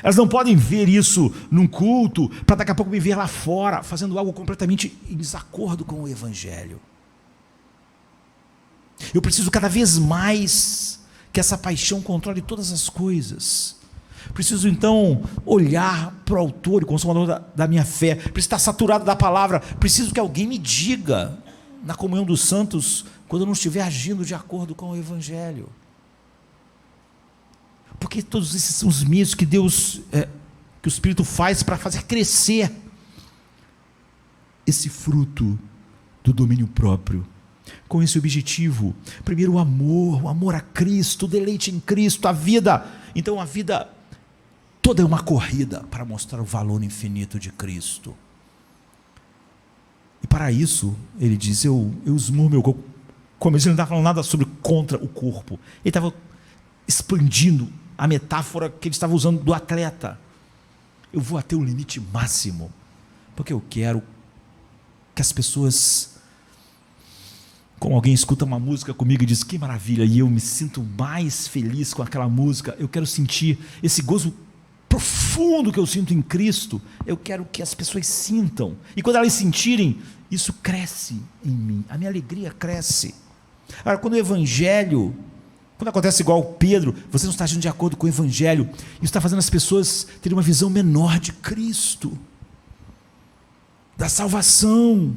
Elas não podem ver isso num culto, para daqui a pouco me ver lá fora, fazendo algo completamente em desacordo com o Evangelho. Eu preciso cada vez mais que essa paixão controle todas as coisas. Preciso então olhar para o autor e consumador da minha fé, preciso estar saturado da palavra, preciso que alguém me diga, na comunhão dos santos, quando eu não estiver agindo de acordo com o Evangelho. Porque todos esses são os meios que Deus, que o Espírito faz para fazer crescer esse fruto do domínio próprio, com esse objetivo. Primeiro o amor a Cristo, o deleite em Cristo, a vida. Então a vida toda é uma corrida para mostrar o valor infinito de Cristo. E para isso, ele diz, eu esmurro meu corpo. Como ele não estava falando nada sobre contra o corpo, ele estava expandindo a metáfora que ele estava usando do atleta. Eu vou até o limite máximo, porque eu quero que as pessoas, como alguém escuta uma música comigo e diz, que maravilha, e eu me sinto mais feliz com aquela música, eu quero sentir esse gozo profundo que eu sinto em Cristo, eu quero que as pessoas sintam, e quando elas sentirem, isso cresce em mim, a minha alegria cresce. Agora, quando o Evangelho, quando acontece igual Pedro, você não está agindo de acordo com o Evangelho, isso está fazendo as pessoas terem uma visão menor de Cristo, da salvação.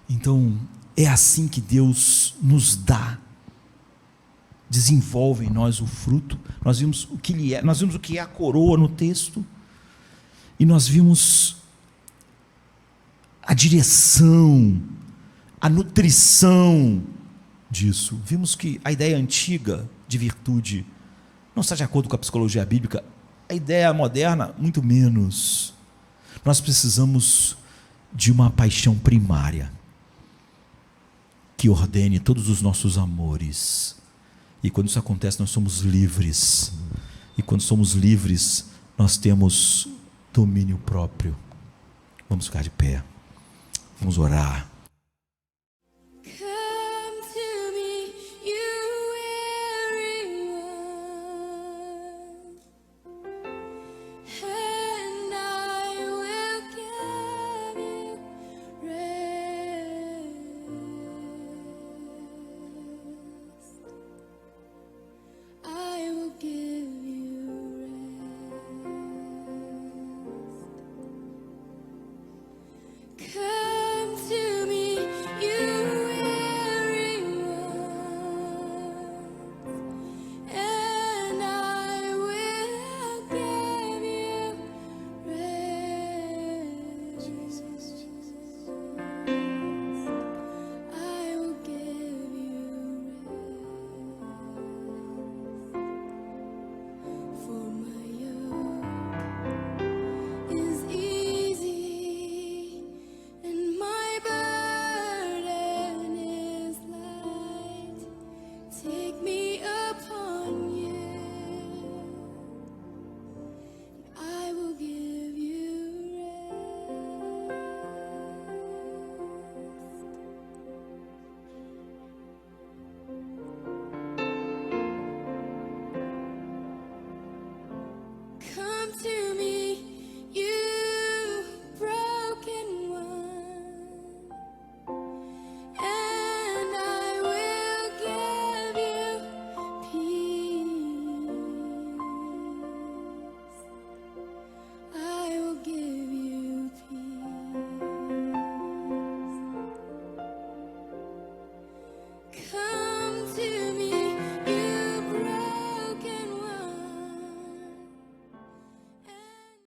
Então, é assim que Deus nos dá, desenvolve em nós o fruto. Nós vimos o que ele é, nós vimos o que é a coroa no texto, e nós vimos a direção, a nutrição disso. Vimos que a ideia antiga de virtude não está de acordo com a psicologia bíblica, a ideia moderna, muito menos. Nós precisamos de uma paixão primária, que ordene todos os nossos amores, e quando isso acontece, nós somos livres, e quando somos livres, nós temos domínio próprio. Vamos ficar de pé. Vamos orar.